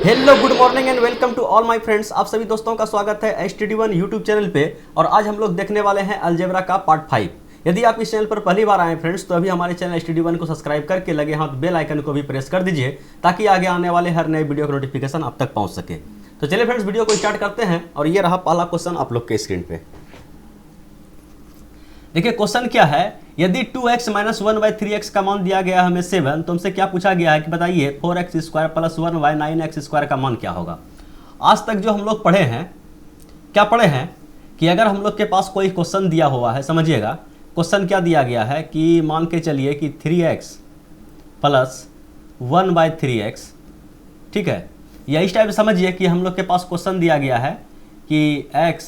Hello good morning and welcome to all my friends. आप सभी दोस्तों का स्वागत है STD1 यूट्यूब चैनल पे। और आज हम लोग देखने वाले हैं अलजेब्रा का पार्ट 5। यदि आप इस चैनल पर पहली बार आए फ्रेंड्स तो अभी हमारे चैनल STD1 को सब्सक्राइब करके लगे हाथ बेल आइकन को भी प्रेस कर दीजिए ताकि आगे आने वाले हर नए वीडियो का नोटिफिकेशन आप तक पहुँच सके। तो चलिए फ्रेंड्स वीडियो को स्टार्ट करते हैं। और ये रहा पहला क्वेश्चन आप लोग के स्क्रीन पे। देखिए क्वेश्चन क्या है, यदि 2x माइनस 1/3x का मान दिया गया हमें 7, तो हमसे क्या पूछा गया है कि बताइए 4x² प्लस 1y 9x² का मान क्या होगा। आज तक जो हम लोग पढ़े हैं, क्या पढ़े हैं कि अगर हम लोग के पास कोई क्वेश्चन दिया हुआ है, समझिएगा क्वेश्चन क्या दिया गया है कि मान के चलिए कि 3x प्लस 1/3x, ठीक है, या इस टाइप से समझिए कि हम लोग के पास क्वेश्चन दिया गया है कि x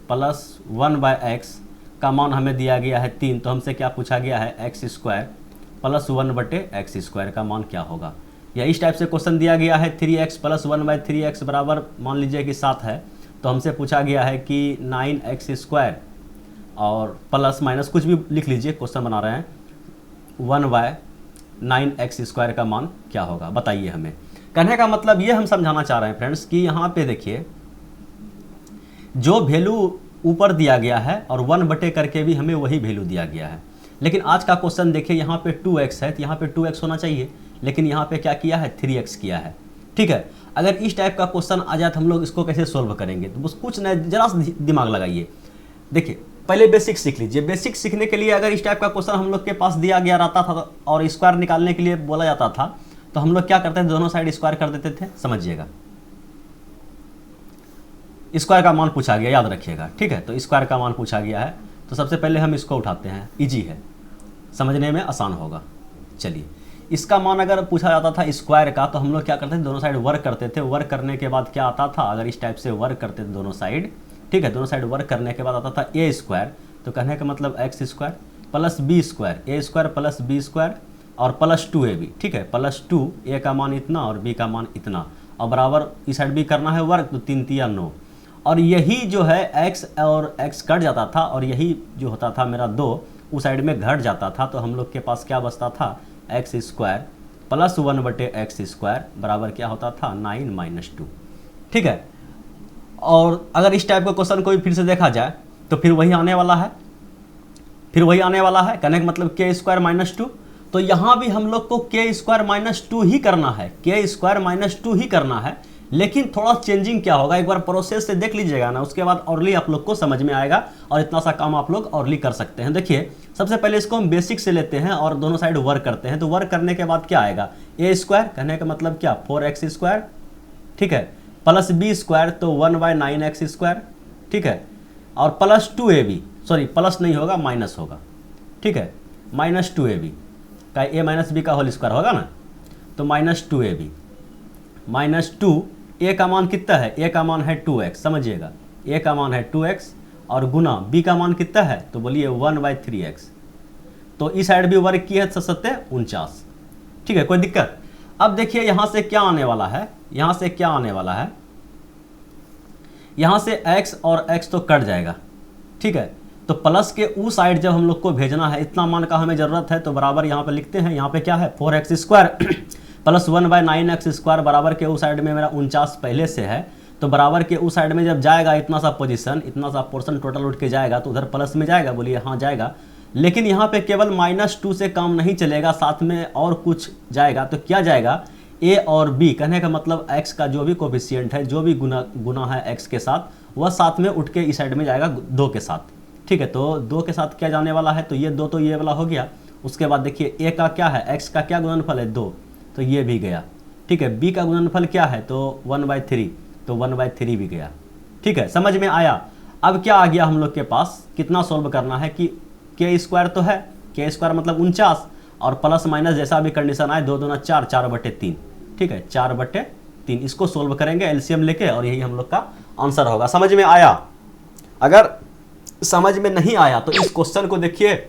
प्लस 1/x का मान हमें दिया गया है 3, तो हमसे क्या पूछा गया है x² प्लस 1/x² का मान क्या होगा। या इस टाइप से क्वेश्चन दिया गया है 3x प्लस 1/3x बराबर मान लीजिए कि 7 है, तो हमसे पूछा गया है कि 9x² और प्लस माइनस कुछ भी लिख लीजिए, क्वेश्चन बना रहे हैं 1/9x² का मान क्या होगा बताइए हमें। कहने का मतलब ये हम समझाना चाह रहे हैं फ्रेंड्स कि यहाँ पे देखिए जो वैल्यू ऊपर दिया गया है और 1 बटे करके भी हमें वही वैल्यू दिया गया है। लेकिन आज का क्वेश्चन देखिए यहाँ पे 2x है तो यहाँ पे 2x होना चाहिए, लेकिन यहाँ पे क्या किया है 3x किया है। ठीक है, अगर इस टाइप का क्वेश्चन आ जाए तो हम लोग इसको कैसे सोल्व करेंगे, तो बस कुछ नहीं, जरा सा दिमाग लगाइए। देखिए पहले बेसिक सीख लीजिए। बेसिक सीखने के लिए अगर इस टाइप का क्वेश्चन हम लोग के पास दिया गया रहता था और स्क्वायर निकालने के लिए बोला जाता था तो हम लोग क्या करते थे, दोनों साइड स्क्वायर कर देते थे। समझिएगा स्क्वायर का मान पूछा गया, याद रखिएगा, ठीक है। तो स्क्वायर का मान पूछा गया है तो सबसे पहले हम इसको उठाते हैं, इजी है, समझने में आसान होगा। चलिए इसका मान अगर पूछा जाता था स्क्वायर का तो हम लोग क्या करते थे, दोनों साइड वर्क करते थे। वर्क करने के बाद क्या आता था, अगर इस टाइप से वर्क करते थे दोनों साइड, ठीक है, दोनों साइड वर्क करने के बाद आता था a², तो कहने का मतलब x² plus b² a² plus b² और प्लस 2ab, ठीक है, प्लस 2 a का मान इतना और b का मान इतना, और बराबर इस साइड भी करना है वर्क, तो 3 3 9। और यही जो है x और x कट जाता था और यही जो होता था मेरा 2 उस साइड में घट जाता था, तो हम लोग के पास क्या बचता था x² प्लस 1/x² बराबर क्या होता था 9 - 2, ठीक है। और अगर इस टाइप का क्वेश्चन कोई फिर से देखा जाए तो फिर वही आने वाला है, कहने का मतलब k² - 2। तो यहाँ भी हम लोग को k² - 2 ही करना है, k² - 2 ही करना है, लेकिन थोड़ा चेंजिंग क्या होगा एक बार प्रोसेस से देख लीजिएगा ना, उसके बाद औरली आप लोग को समझ में आएगा और इतना सा काम आप लोग औरली कर सकते हैं। देखिए सबसे पहले इसको हम बेसिक से लेते हैं और दोनों साइड वर्क करते हैं। तो वर्क करने के बाद क्या आएगा a², कहने का मतलब क्या 4x², ठीक है, प्लस b² तो 1/9x², ठीक है, और प्लस 2ab, सॉरी प्लस नहीं होगा माइनस होगा, ठीक है, -2ab का a माइनस b का होल स्क्वायर होगा ना, तो -2ab -2 a का मान कितना है, a का मान है 2x, समझिएगा a का मान है 2x और गुना b का मान कितना है, तो बोलिए 1/3x। तो इस साइड भी वर्क की है 7×49, ठीक है, कोई दिक्कत। अब देखिए यहाँ से क्या आने वाला है, यहाँ से x और x तो कट जाएगा, ठीक है। तो प्लस के उस साइड जब हम लोग को भेजना है, इतना मान का हमें ज़रूरत है, तो बराबर यहाँ पे लिखते हैं। यहाँ पे क्या है 4x² प्लस 1/9x² बराबर के उस साइड में मेरा 49 पहले से है, तो बराबर के उस साइड में जब जाएगा इतना सा पोजीशन, इतना सा पोर्शन टोटल उठ के जाएगा तो उधर प्लस में जाएगा, बोलिए हाँ जाएगा। लेकिन यहाँ पे केवल -2 से काम नहीं चलेगा, साथ में और कुछ जाएगा। तो क्या जाएगा a और b, कहने का मतलब x का जो भी कोफिशिएंट है, जो भी गुना है x के साथ, वह साथ में उठ के इस साइड में जाएगा 2 के साथ, ठीक है। तो 2 के साथ क्या जाने वाला है, तो ये 2 तो ये वाला हो गया। उसके बाद देखिए a का क्या है, x का क्या गुणनफल है 2, तो ये भी गया, ठीक है। b का गुणनफल क्या है, तो 1/3, तो 1/3 भी गया, ठीक है, समझ में आया। अब क्या आ गया हम लोग के पास, कितना सोल्व करना है कि k² तो है, k² मतलब 49 और प्लस माइनस जैसा भी कंडीशन आए 2 दूना 4, 4/3, ठीक है, 4/3 इसको सोल्व करेंगे एलसीएम लेके और यही हम लोग का आंसर होगा। समझ में आया? अगर समझ में नहीं आया तो इस क्वेश्चन को देखिए,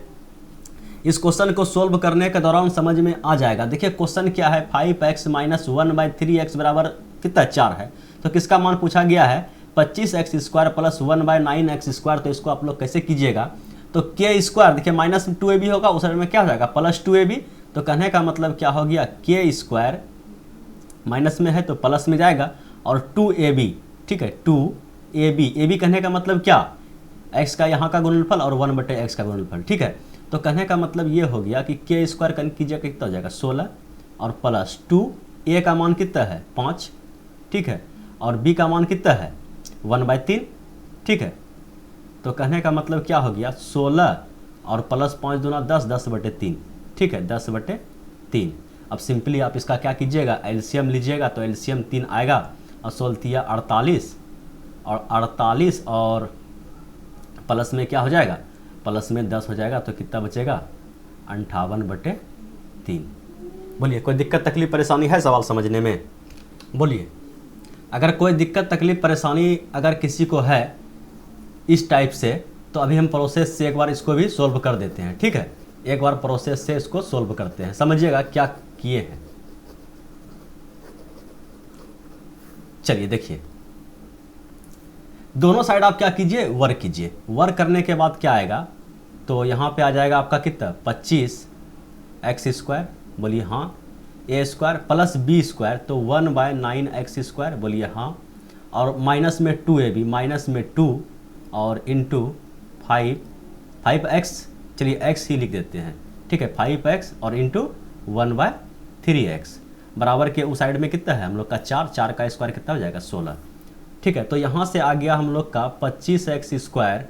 इस क्वेश्चन को सोल्व करने के दौरान समझ में आ जाएगा। देखिए क्वेश्चन क्या है, 5x - 1/3x बराबर कितना 4 है, तो किसका मान पूछा गया है 25x² प्लस 1/9x²। तो इसको आप लोग कैसे कीजिएगा, तो k² देखिए -2ab होगा, उस साइड में क्या हो जाएगा +2ab, तो कहने का मतलब क्या हो गया k² माइनस में है तो प्लस में जाएगा, और 2ab, ठीक है 2ab, ab कहने का मतलब क्या, x का यहाँ का गुणनफल और 1/x का गुणनफल, ठीक है। तो कहने का मतलब ये हो गया कि के स्क्वायर कीजिएगा कितना हो जाएगा 16 और प्लस 2, a का मान कितना है 5, ठीक है, और b का मान कितना है 1/3, ठीक है। तो कहने का मतलब क्या हो गया 16 और प्लस 5 दूना 10, 10/3, ठीक है 10/3। अब सिंपली आप इसका क्या कीजिएगा, एलसीएम लीजिएगा, तो एलसीएम 3 आएगा और 16 48, और 48 और प्लस में क्या हो जाएगा, प्लस में 10 हो जाएगा, तो कितना बचेगा 58/3। बोलिए कोई दिक्कत तकलीफ परेशानी है सवाल समझने में, बोलिए। अगर कोई दिक्कत तकलीफ परेशानी अगर किसी को है इस टाइप से, तो अभी हम प्रोसेस से एक बार इसको भी सोल्व कर देते हैं, ठीक है। एक बार प्रोसेस से इसको सोल्व करते हैं, समझिएगा क्या किए हैं। चलिए देखिए, दोनों साइड आप क्या कीजिए, वर्क कीजिए। वर्क करने के बाद क्या आएगा, तो यहाँ पे आ जाएगा आपका कितना 25x², बोलिए हाँ, a square plus b square, तो 1/9x², बोलिए हाँ, और माइनस में 2ab, माइनस में 2 और इंटू 5x, चलिए x ही लिख देते हैं, ठीक है 5x और इंटू 1/3x, बराबर के उस साइड में कितना है हम लोग का 4, 4 का स्क्वायर कितना हो जाएगा 16, ठीक है। तो यहाँ से आ गया हम लोग का 25x²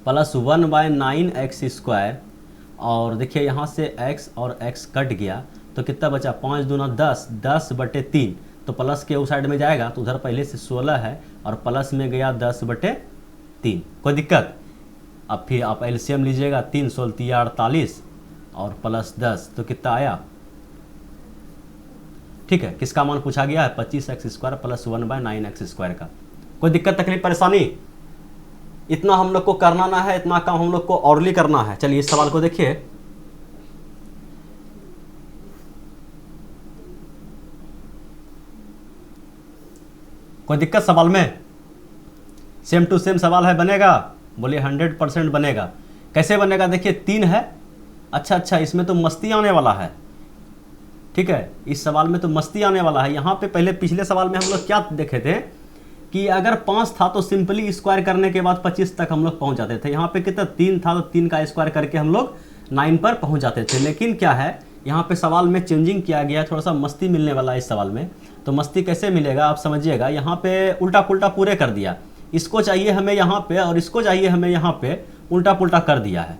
प्लस 1/9x², और देखिए यहाँ से x और x कट गया, तो कितना बचा 5 दूना 10, 10/3, तो प्लस के उस साइड में जाएगा, तो उधर पहले से 16 है और प्लस में गया 10/3, कोई दिक्कत। अब फिर आप एलसीएम लीजिएगा, 3 16 48 और प्लस 10, तो कितना आया, ठीक है। किसका मान पूछा गया है 25x² प्लस 1/9x² का। कोई दिक्कत तकलीफ परेशानी, इतना हम लोग को करना ना है, इतना काम हम लोग को औरली करना है। चलिए इस सवाल को देखिए, कोई दिक्कत सवाल में, सेम टू सेम सवाल है, बनेगा, बोलिए 100% बनेगा। कैसे बनेगा देखिए, 3 है, अच्छा इसमें तो मस्ती आने वाला है, ठीक है, इस सवाल में तो मस्ती आने वाला है। यहाँ पे पहले पिछले सवाल में हम लोग क्या देखे थे कि अगर 5 था तो सिंपली स्क्वायर करने के बाद 25 तक हम लोग पहुँच जाते थे। यहाँ पे कितना 3 था तो 3 का स्क्वायर करके हम लोग 9 पर पहुँच जाते थे। लेकिन क्या है यहाँ पे सवाल में चेंजिंग किया गया, थोड़ा सा मस्ती मिलने वाला है इस सवाल में। तो मस्ती कैसे मिलेगा आप समझिएगा, यहाँ पे उल्टा पुल्टा पूरे कर दिया, इसको चाहिए हमें यहाँ पे और इसको चाहिए हमें यहाँ पे, उल्टा पुल्टा कर दिया है,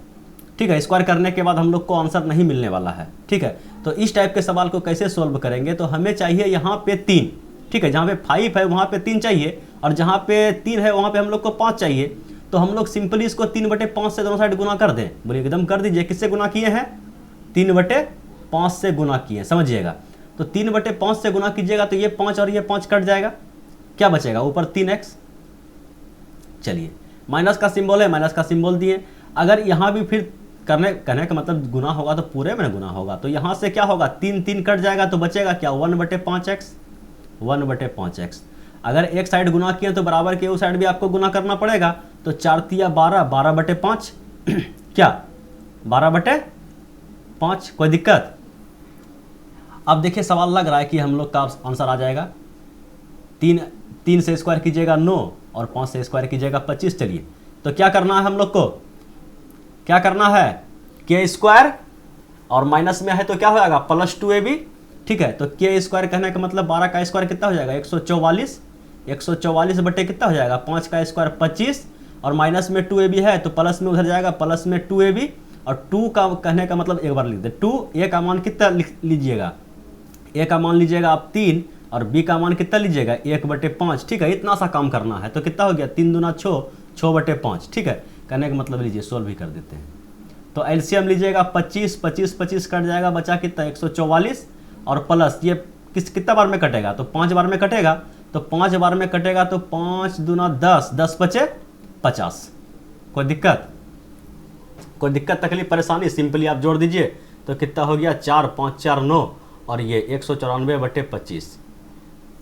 ठीक है। स्क्वायर करने के बाद हम लोग को आंसर नहीं मिलने वाला है, ठीक है। तो इस टाइप के सवाल को कैसे सोल्व करेंगे, तो हमें चाहिए यहाँ पे 3, ठीक है, जहाँ पे 5 है वहाँ पे 3 चाहिए, और जहाँ पे 3 है वहाँ पे हम लोग को 5 चाहिए। तो हम लोग सिंपली इसको 3/5 से दोनों साइड गुना कर दें, बोलिए एकदम कर दीजिए। किससे गुना किए हैं, 3/5 से गुना किए, समझिएगा। तो 3/5 से गुना कीजिएगा तो ये 5 और ये 5 कट जाएगा, क्या बचेगा ऊपर 3x। चलिए माइनस का सिंबल है, माइनस का सिंबल दिए। अगर यहाँ भी फिर कहने का मतलब गुना होगा तो पूरे में गुना होगा, तो यहाँ से क्या होगा 3 3 कट जाएगा, तो बचेगा क्या 1/5x, 1/5x। अगर एक साइड गुना किए तो बराबर के उस साइड भी आपको गुना करना पड़ेगा, तो 4 तिया 12, 12/5 क्या 12/5, कोई दिक्कत। अब देखिए सवाल लग रहा है कि हम लोग का आंसर आ जाएगा, 3 से स्क्वायर कीजिएगा 9 और 5 से स्क्वायर कीजिएगा 25। चलिए तो क्या करना है हम लोग को, क्या करना है के स्क्वायर और माइनस में है तो क्या हो जाएगा प्लस 2ab, ठीक है। तो के स्क्वायर कहने का मतलब 12 का स्क्वायर कितना हो जाएगा 144, 144 बटे कितना हो जाएगा 5 का स्क्वायर 25, और माइनस में 2ab है तो प्लस में उधर जाएगा, प्लस में 2ab, और 2 का कहने का मतलब एक बार लिख दे 2, a का मान कितना लीजिएगा, a का मान लीजिएगा आप 3 और b का मान कितना लीजिएगा 1/5, ठीक है। इतना सा काम करना है, तो कितना हो गया 3 दूना 6, 6/5, ठीक है। कहने का मतलब लीजिए सोल्व भी कर देते हैं। तो एलसीएम लीजिएगा 25, 25 25 कट जाएगा, बचा कितना 144, और प्लस ये कितना बार में कटेगा, तो 5 बार में कटेगा, तो 5 बार में कटेगा तो 5 दूना 10, 10 × 5 = 50। कोई दिक्कत, कोई दिक्कत तकलीफ परेशानी, सिंपली आप जोड़ दीजिए तो कितना हो गया 4 5 4 9, और ये 194/25।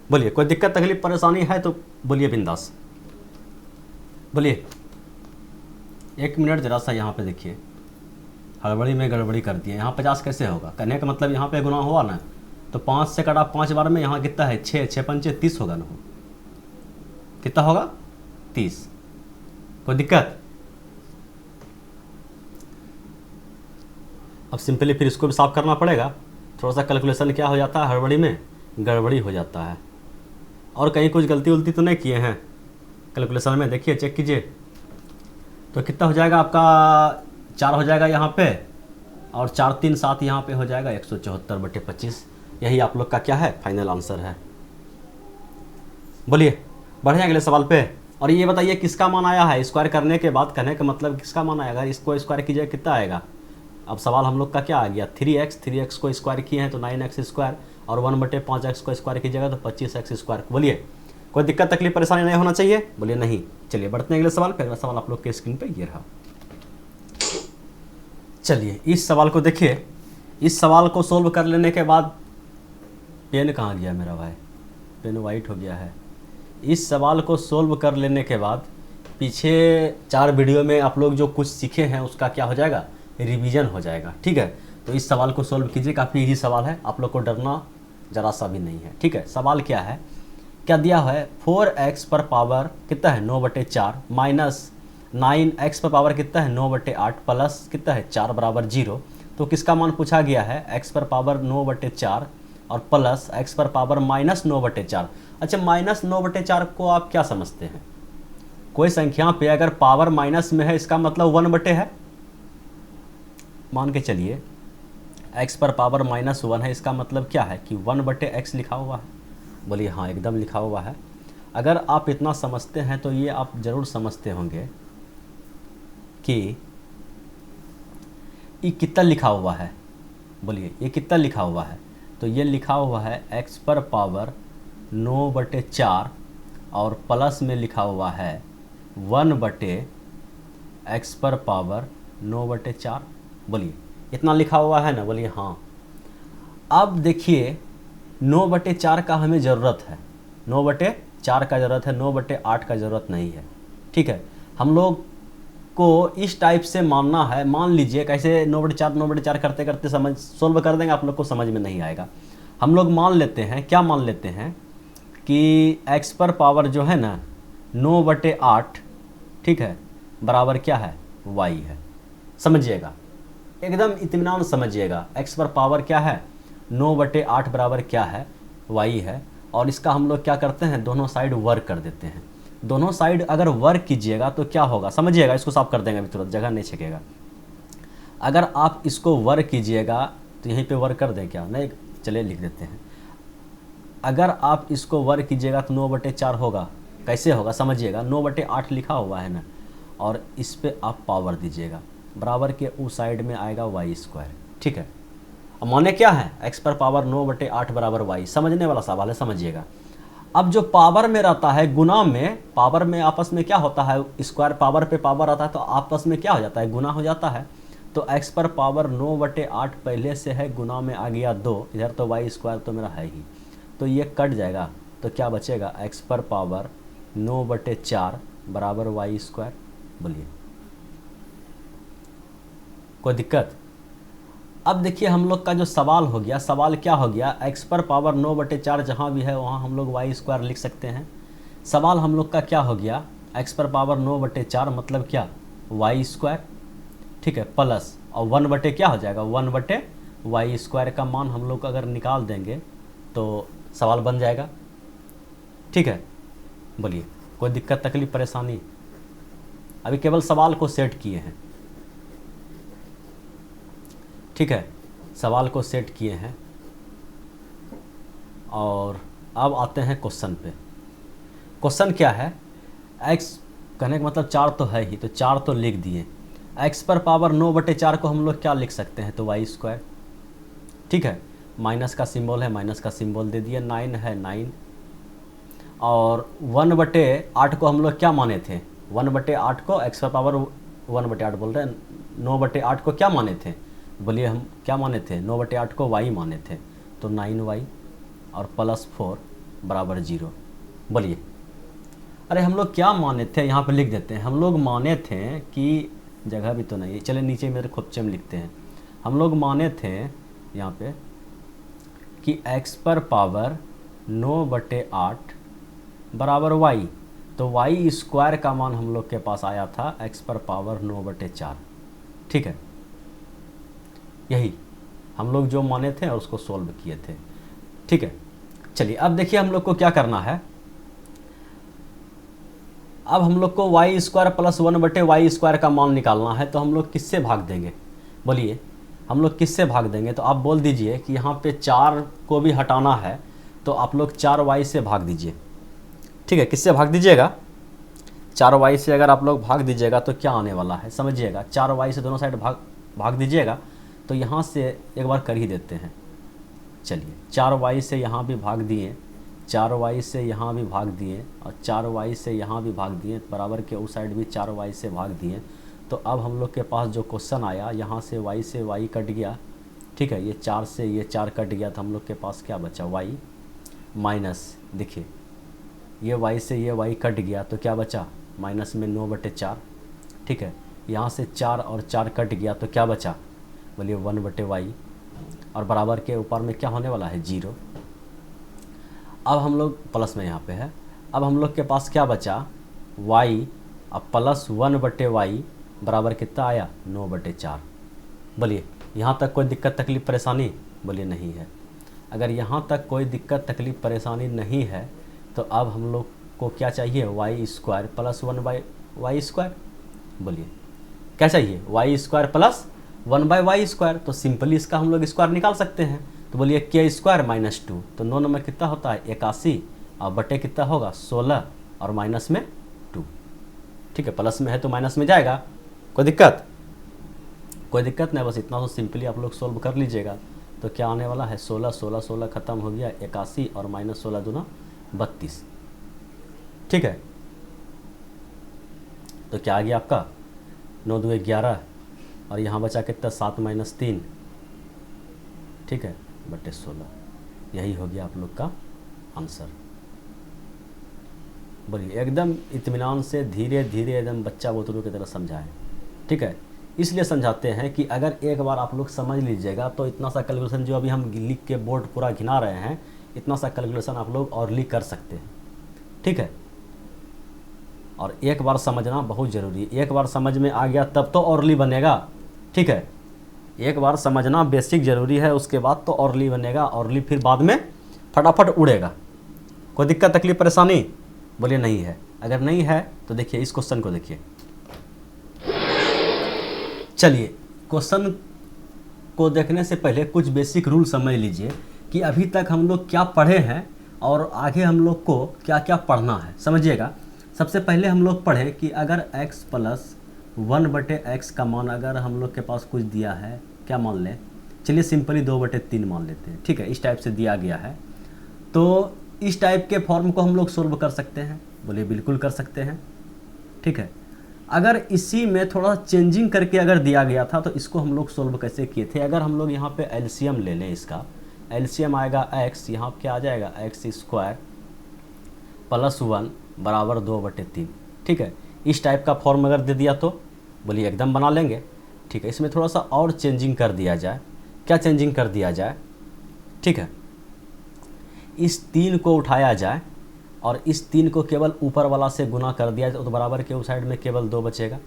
बोलिए कोई दिक्कत तकलीफ परेशानी है तो बोलिए बिंदास, बोलिए। 1 मिनट जरा सा यहाँ पे देखिए, हड़बड़ी में गड़बड़ी कर दिए। यहाँ 50 कैसे होगा, कहने का मतलब यहाँ पे गुना हुआ ना, तो 5 से कटा 5 बार में, यहाँ कितना है 6, 6 पंचे 30 होगा ना, कितना होगा 30। कोई दिक्कत? अब सिंपली फिर इसको भी साफ करना पड़ेगा। थोड़ा सा कैलकुलेशन क्या हो जाता है, हड़बड़ी में गड़बड़ी हो जाता है। और कहीं कुछ गलती उलती तो नहीं किए हैं कैलकुलेशन में? देखिए चेक कीजिए। तो कितना हो जाएगा आपका, 4 हो जाएगा यहाँ पे, और 4 3 7 यहाँ पे हो जाएगा 174/25। यही आप लोग का क्या है, फाइनल आंसर है। बोलिए बढ़ जाएंगे अगले सवाल पे। और ये बताइए किसका मान आया है स्क्वायर करने के बाद, कहने का मतलब किसका मान आएगा, इसको स्क्वायर कीजिए कितना आएगा। अब सवाल हम लोग का क्या आ गया, 3x को स्क्वायर किए हैं तो 9x स्क्वायर, और 1/5x को स्क्वायर कीजिएगा तो 25x स्क्वायर। बोलिए कोई दिक्कत तकलीफ परेशानी नहीं होना चाहिए? बोलिए नहीं। चलिए बढ़ते हैं अगले सवाल पे। अगला सवाल आप लोग के स्क्रीन पे ये रहा। चलिए इस सवाल को देखिए। इस सवाल को सोल्व कर लेने के बाद, पेन कहाँ गया मेरा भाई, पेन वाइट हो गया है। इस सवाल को सोल्व कर लेने के बाद पीछे 4 वीडियो में आप लोग जो कुछ सीखे हैं उसका क्या हो जाएगा, रिवीजन हो जाएगा। ठीक है, तो इस सवाल को सोल्व कीजिए, काफ़ी इजी सवाल है, आप लोग को डरना ज़रा सा भी नहीं है। ठीक है, सवाल क्या है, क्या दिया है, 4x पर पावर कितना है 9/4 माइनस 9x पर पावर कितना है 9/8 प्लस कितना है 4 बराबर 0। तो किसका मान पूछा गया है, x पर पावर 9/4 और प्लस x पर पावर -9/4। अच्छा, -9/4 को आप क्या समझते हैं, कोई संख्या पे अगर पावर माइनस में है इसका मतलब 1/, है। मान के चलिए x पर पावर -1 है, इसका मतलब क्या है कि 1/x लिखा हुआ है। बोलिए हाँ, एकदम लिखा हुआ है। अगर आप इतना समझते हैं तो ये आप ज़रूर समझते होंगे कि ये कितना लिखा हुआ है। बोलिए ये कितना लिखा हुआ है, तो ये लिखा हुआ है x पर पावर 9/4 और प्लस में लिखा हुआ है 1/x पर पावर 9/4। बोलिए इतना लिखा हुआ है ना, बोलिए हाँ। अब देखिए 9/4 का हमें ज़रूरत है, 9/4 का ज़रूरत है, 9/8 का ज़रूरत नहीं है। ठीक है, हम लोग को इस टाइप से मानना है। मान लीजिए कैसे 9/4 करते करते समझ सोल्व कर देंगे, आप लोग को समझ में नहीं आएगा। हम लोग मान लेते हैं, क्या मान लेते हैं कि x पर पावर जो है ना 9/8, ठीक है, बराबर क्या है y है। समझिएगा, एकदम इत्मीनान समझिएगा। x पर पावर क्या है 9/8 बराबर क्या है y है। और इसका हम लोग क्या करते हैं, दोनों साइड वर्क कर देते हैं। दोनों साइड अगर वर्क कीजिएगा तो क्या होगा, समझिएगा, इसको साफ कर देंगे अभी तुरंत, जगह नहीं छकेगा। अगर आप इसको वर्क कीजिएगा तो यहीं पे वर्क कर दें क्या, नहीं चलिए लिख देते हैं। अगर आप इसको वर्क कीजिएगा तो 9/4 होगा। कैसे होगा समझिएगा, 9/8 लिखा हुआ है ना, और इस पर आप पावर दीजिएगा, बराबर के उस साइड में आएगा y²। ठीक है, अब माने क्या है, x पर पावर 9/8 बराबर y, समझने वाला सवाल है, समझिएगा। अब जो पावर में रहता है गुना में, पावर में आपस में क्या होता है, स्क्वायर पावर पे पावर आता है तो आपस में क्या हो जाता है, गुना हो जाता है। तो x पर पावर 9/8 पहले से है, गुना में आ गया 2, इधर तो y² तो मेरा है ही, तो ये कट जाएगा। तो क्या बचेगा, x पर पावर 9/4 बराबर y²। बोलिए कोई दिक्कत? अब देखिए हम लोग का जो सवाल हो गया, सवाल क्या हो गया, x पर पावर 9/4 जहाँ भी है वहाँ हम लोग y² लिख सकते हैं। सवाल हम लोग का क्या हो गया, x पर पावर 9/4 मतलब क्या y², ठीक है, प्लस और 1/ क्या हो जाएगा 1/y² का मान हम लोग अगर निकाल देंगे तो सवाल बन जाएगा। ठीक है, बोलिए कोई दिक्कत तकलीफ परेशानी? अभी केवल सवाल को सेट किए हैं। ठीक है, सवाल को सेट किए हैं और अब आते हैं क्वेश्चन पे। क्वेश्चन क्या है, x कहने का मतलब 4 तो है ही, तो 4 तो लिख दिए। x पर पावर 9/4 को हम लोग क्या लिख सकते हैं, तो y²। ठीक है, माइनस का सिंबल है, माइनस का सिंबल दे दिए, 9 है 9, और 1/8 को हम लोग क्या माने थे, 1/8 को x पर पावर 1/8 बोल रहे हैं, 9/8 को क्या माने थे, बोलिए हम क्या माने थे, 9/8 को y माने थे, तो 9y और प्लस 4 बराबर 0। बोलिए, अरे हम लोग क्या माने थे, यहाँ पे लिख देते हैं। हम लोग माने थे कि, जगह भी तो नहीं है, चले नीचे मेरे खुदचे में लिखते हैं। हम लोग माने थे यहाँ पे कि x पर पावर 9/8 बराबर y, तो y स्क्वायर का मान हम लोग के पास आया था x पर पावर 9/4। ठीक है, यही हम लोग जो माने थे और उसको सोल्व किए थे। ठीक है, चलिए अब देखिए हम लोग को क्या करना है। अब हम लोग को वाई स्क्वायर प्लस 1/y² का मान निकालना है, तो हम लोग किससे भाग देंगे? बोलिए, हम लोग किससे भाग देंगे? तो आप बोल दीजिए कि यहाँ पे 4 को भी हटाना है, तो आप लोग 4y से भाग दीजिए। ठीक है, किससे भाग दीजिएगा? 4y से अगर आप लोग भाग दीजिएगा तो क्या आने वाला है समझिएगा। 4y से दोनों साइड भाग दीजिएगा, तो यहाँ से एक बार कर ही देते हैं। चलिए, 4y से यहाँ भी भाग दिए, 4y से यहाँ भी भाग दिए, और 4y से यहाँ भी भाग दिए, बराबर के उस साइड भी 4y से भाग दिए। तो अब हम लोग के पास जो क्वेश्चन आया, यहाँ से y कट गया। ठीक है, ये 4 से ये 4 कट गया, तो हम लोग के पास क्या बचा? y माइनस, देखिए ये y से ये y कट गया, तो क्या बचा? माइनस में 9/4। ठीक है, यहाँ से 4 और 4 कट गया, तो क्या बचा? बोलिए 1/y, और बराबर के ऊपर में क्या होने वाला है? 0। अब हम लोग प्लस में यहाँ पे है, अब हम लोग के पास क्या बचा? y, अब प्लस 1/y बराबर कितना आया? 9/4। बोलिए, यहाँ तक कोई दिक्कत तकलीफ़ परेशानी? बोलिए नहीं है। अगर यहाँ तक कोई दिक्कत तकलीफ़ परेशानी नहीं है, तो अब हम लोग को क्या चाहिए? y² plus 1/y²। बोलिए क्या चाहिए? y² plus 1/y²। तो सिंपली इसका हम लोग स्क्वायर निकाल सकते हैं। तो बोलिए k² माइनस 2, तो 9 में कितना होता है? 81, और बटे कितना होगा? 16, और माइनस में 2। ठीक है, प्लस में है तो माइनस में जाएगा, कोई दिक्कत? कोई दिक्कत नहीं, बस इतना तो सिंपली आप लोग सोल्व कर लीजिएगा। तो क्या आने वाला है? 16, 16, 16 खत्म हो गया, 81, और माइनस 16 दूना 32। ठीक है, तो क्या आ गया आपका? 9 2 11, और यहाँ बचा कितना? 7 माइनस 3। ठीक है, बटे 16। यही हो गया आप लोग का आंसर। बोलिए, एकदम इत्मीनान से धीरे धीरे एकदम बच्चा बोतलों की तरह समझाएं। ठीक है, इसलिए समझाते हैं कि अगर एक बार आप लोग समझ लीजिएगा, तो इतना सा कैलकुलेशन जो अभी हम लिख के बोर्ड पूरा घिना रहे हैं, इतना सा कैलकुलेशन आप लोग औरली कर सकते हैं। ठीक है, और एक बार समझना बहुत ज़रूरी है। एक बार समझ में आ गया तब तो औरली बनेगा। ठीक है, एक बार समझना बेसिक ज़रूरी है, उसके बाद तो औरली बनेगा। औरली फिर बाद में फटाफट उड़ेगा। कोई दिक्कत तकलीफ परेशानी? बोलिए नहीं है। अगर नहीं है तो देखिए इस क्वेश्चन को देखिए। चलिए, क्वेश्चन को देखने से पहले कुछ बेसिक रूल समझ लीजिए कि अभी तक हम लोग क्या पढ़े हैं और आगे हम लोग को क्या क्या पढ़ना है। समझिएगा, सबसे पहले हम लोग पढ़े कि अगर x प्लस 1/x का मान अगर हम लोग के पास कुछ दिया है, क्या मान लें? चलिए सिंपली 2/3 मान लेते हैं। ठीक है, इस टाइप से दिया गया है, तो इस टाइप के फॉर्म को हम लोग सोल्व कर सकते हैं। बोलिए बिल्कुल कर सकते हैं। ठीक है, अगर इसी में थोड़ा चेंजिंग करके अगर दिया गया था, तो इसको हम लोग सोल्व कैसे किए थे? अगर हम लोग यहाँ पे एलसीएम ले लें, इसका एलसीएम आएगा x, यहाँ क्या आ जाएगा? x² प्लस 1 बराबर 2/3। ठीक है, इस टाइप का फॉर्म अगर दे दिया तो बोलिए एकदम बना लेंगे। ठीक है, इसमें थोड़ा सा और चेंजिंग कर दिया जाए। क्या चेंजिंग कर दिया जाए? ठीक है, इस 3 को उठाया जाए और इस 3 को केवल ऊपर वाला से गुना कर दिया जाए, तो बराबर के उस साइड में केवल 2 बचेगा,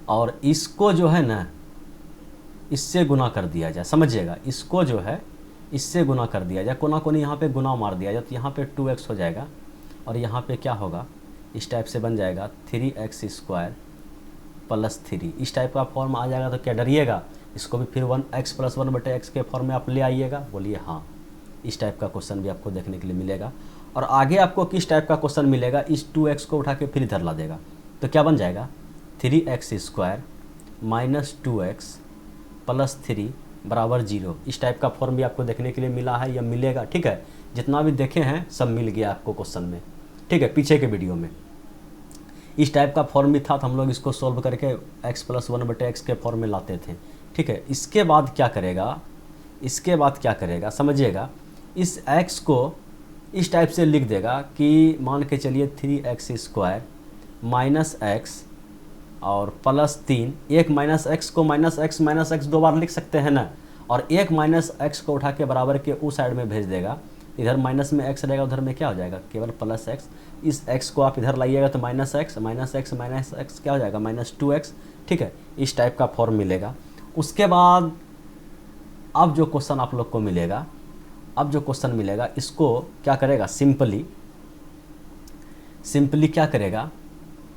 और इसको जो है ना इससे गुना कर दिया जाए। समझिएगा, इसको जो है इससे गुना कर दिया जाए, कोना कोनी यहाँ पे गुना मार दिया जाए, तो यहाँ पे 2x हो जाएगा, और यहाँ पे क्या होगा? इस टाइप से बन जाएगा 3x² प्लस 3। इस टाइप का फॉर्म आ जाएगा, तो क्या डरिएगा? इसको भी फिर 1x प्लस 1/x के फॉर्म में आप ले आइएगा। बोलिए हाँ, इस टाइप का क्वेश्चन भी आपको देखने के लिए मिलेगा। और आगे आपको किस टाइप का क्वेश्चन मिलेगा? इस 2x को उठा के फिर इधर ला देगा, तो क्या बन जाएगा? 3x² माइनस 2x प्लस 3 बराबर 0। इस टाइप का फॉर्म भी आपको देखने के लिए मिला है या मिलेगा। ठीक है, जितना भी देखे हैं सब मिल गया आपको क्वेश्चन में। ठीक है, पीछे के वीडियो में इस टाइप का फॉर्म भी था, तो हम लोग इसको सोल्व करके x प्लस 1/x के फॉर्म में लाते थे। ठीक है, इसके बाद क्या करेगा? इसके बाद क्या करेगा समझिएगा, इस x को इस टाइप से लिख देगा कि मान के चलिए 3x² माइनस x और प्लस 3। एक माइनस x को माइनस x 2 बार लिख सकते हैं ना, और एक माइनस एक्स को उठा के बराबर के उस साइड में भेज देगा, इधर माइनस में एक्स रहेगा, उधर में क्या हो जाएगा केवल प्लस एक्स। इस एक्स को आप इधर लाइएगा तो माइनस एक्स क्या हो जाएगा -2x। ठीक है, इस टाइप का फॉर्म मिलेगा। उसके बाद अब जो क्वेश्चन आप लोग को मिलेगा, इसको क्या करेगा, सिंपली क्या करेगा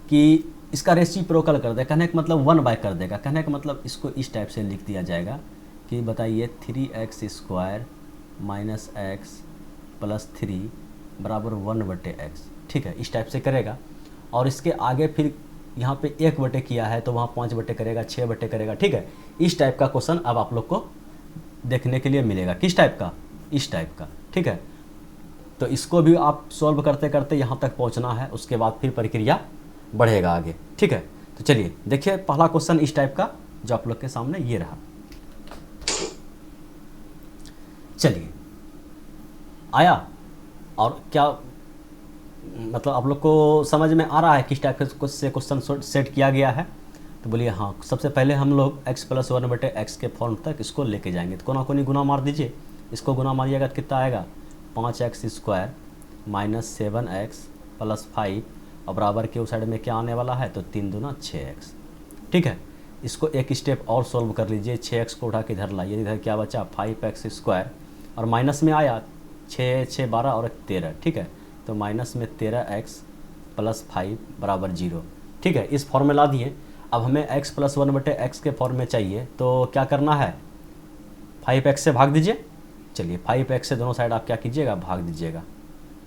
कि इसका रेसिप्रोकल कर देगा। कहने का मतलब 1 बाय कर देगा। कहने का मतलब इसको इस टाइप से लिख दिया जाएगा कि बताइए 3x² - x + 3 बराबर 1/x। ठीक है, इस टाइप से करेगा। और इसके आगे फिर यहाँ पे 1/, किया है तो वहाँ 5/, करेगा, 6/, करेगा। ठीक है, इस टाइप का क्वेश्चन अब आप लोग को देखने के लिए मिलेगा। किस टाइप का, इस टाइप का। ठीक है, तो इसको भी आप सॉल्व करते करते यहाँ तक पहुँचना है, उसके बाद फिर प्रक्रिया बढ़ेगा आगे। ठीक है, तो चलिए देखिए पहला क्वेश्चन इस टाइप का जो आप लोग के सामने ये रहा। चलिए आया, और क्या मतलब आप लोग को समझ में आ रहा है किस टाइप से क्वेश्चन सेट किया गया है? तो बोलिए हाँ। सबसे पहले हम लोग x + 1/x के फॉर्म तक इसको लेके जाएंगे। तो कोना कोनी गुना मार दीजिए, इसको गुना मारिएगा तो कितना आएगा 5x² - 7x + 5 और बराबर के उस साइड में क्या आने वाला है तो 3 दूना 6x। ठीक है, इसको एक स्टेप और सॉल्व कर लीजिए। 6x को उठा के इधर लाइए, इधर क्या बचा 5x² और माइनस में आया 6 6 12 और 13। ठीक है, तो माइनस में 13x + 5 बराबर 0। ठीक है, इस फॉर्म में ला दिए। अब हमें x + 1/x के फॉर्म में चाहिए, तो क्या करना है 5x से भाग दीजिए। चलिए 5x से दोनों साइड आप क्या कीजिएगा, भाग दीजिएगा।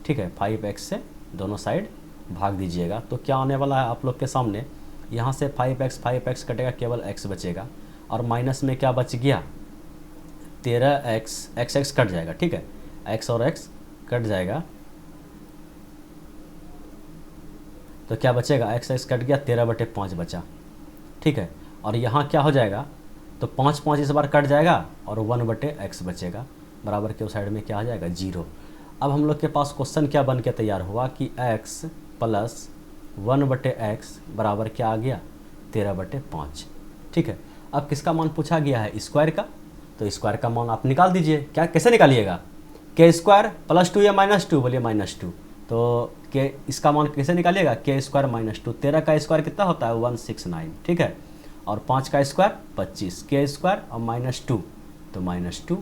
ठीक है, 5x से दोनों साइड भाग दीजिएगा तो क्या आने वाला है आप लोग के सामने, यहाँ से 5x कटेगा, केवल x बचेगा और माइनस में क्या बच गया 13x, x कट जाएगा। ठीक है, x और x कट जाएगा तो क्या बचेगा, x कट गया, 13/5 बचा। ठीक है, और यहाँ क्या हो जाएगा तो 5 इस बार कट जाएगा और 1/x बचेगा, बराबर के उस साइड में क्या आ जाएगा 0। अब हम लोग के पास क्वेश्चन क्या बन के तैयार हुआ कि x + 1/x बराबर क्या आ गया 13/5। ठीक है, अब किसका मान पूछा गया है, स्क्वायर का। तो स्क्वायर का मान आप निकाल दीजिए। क्या कैसे निकालिएगा, k² + 2 या -2, बोलिए -2। तो के इसका मान कैसे निकालिएगा, k² - 2। 13 का स्क्वायर कितना होता है 169। ठीक है, और 5 का स्क्वायर 25, k² और -2 तो -2।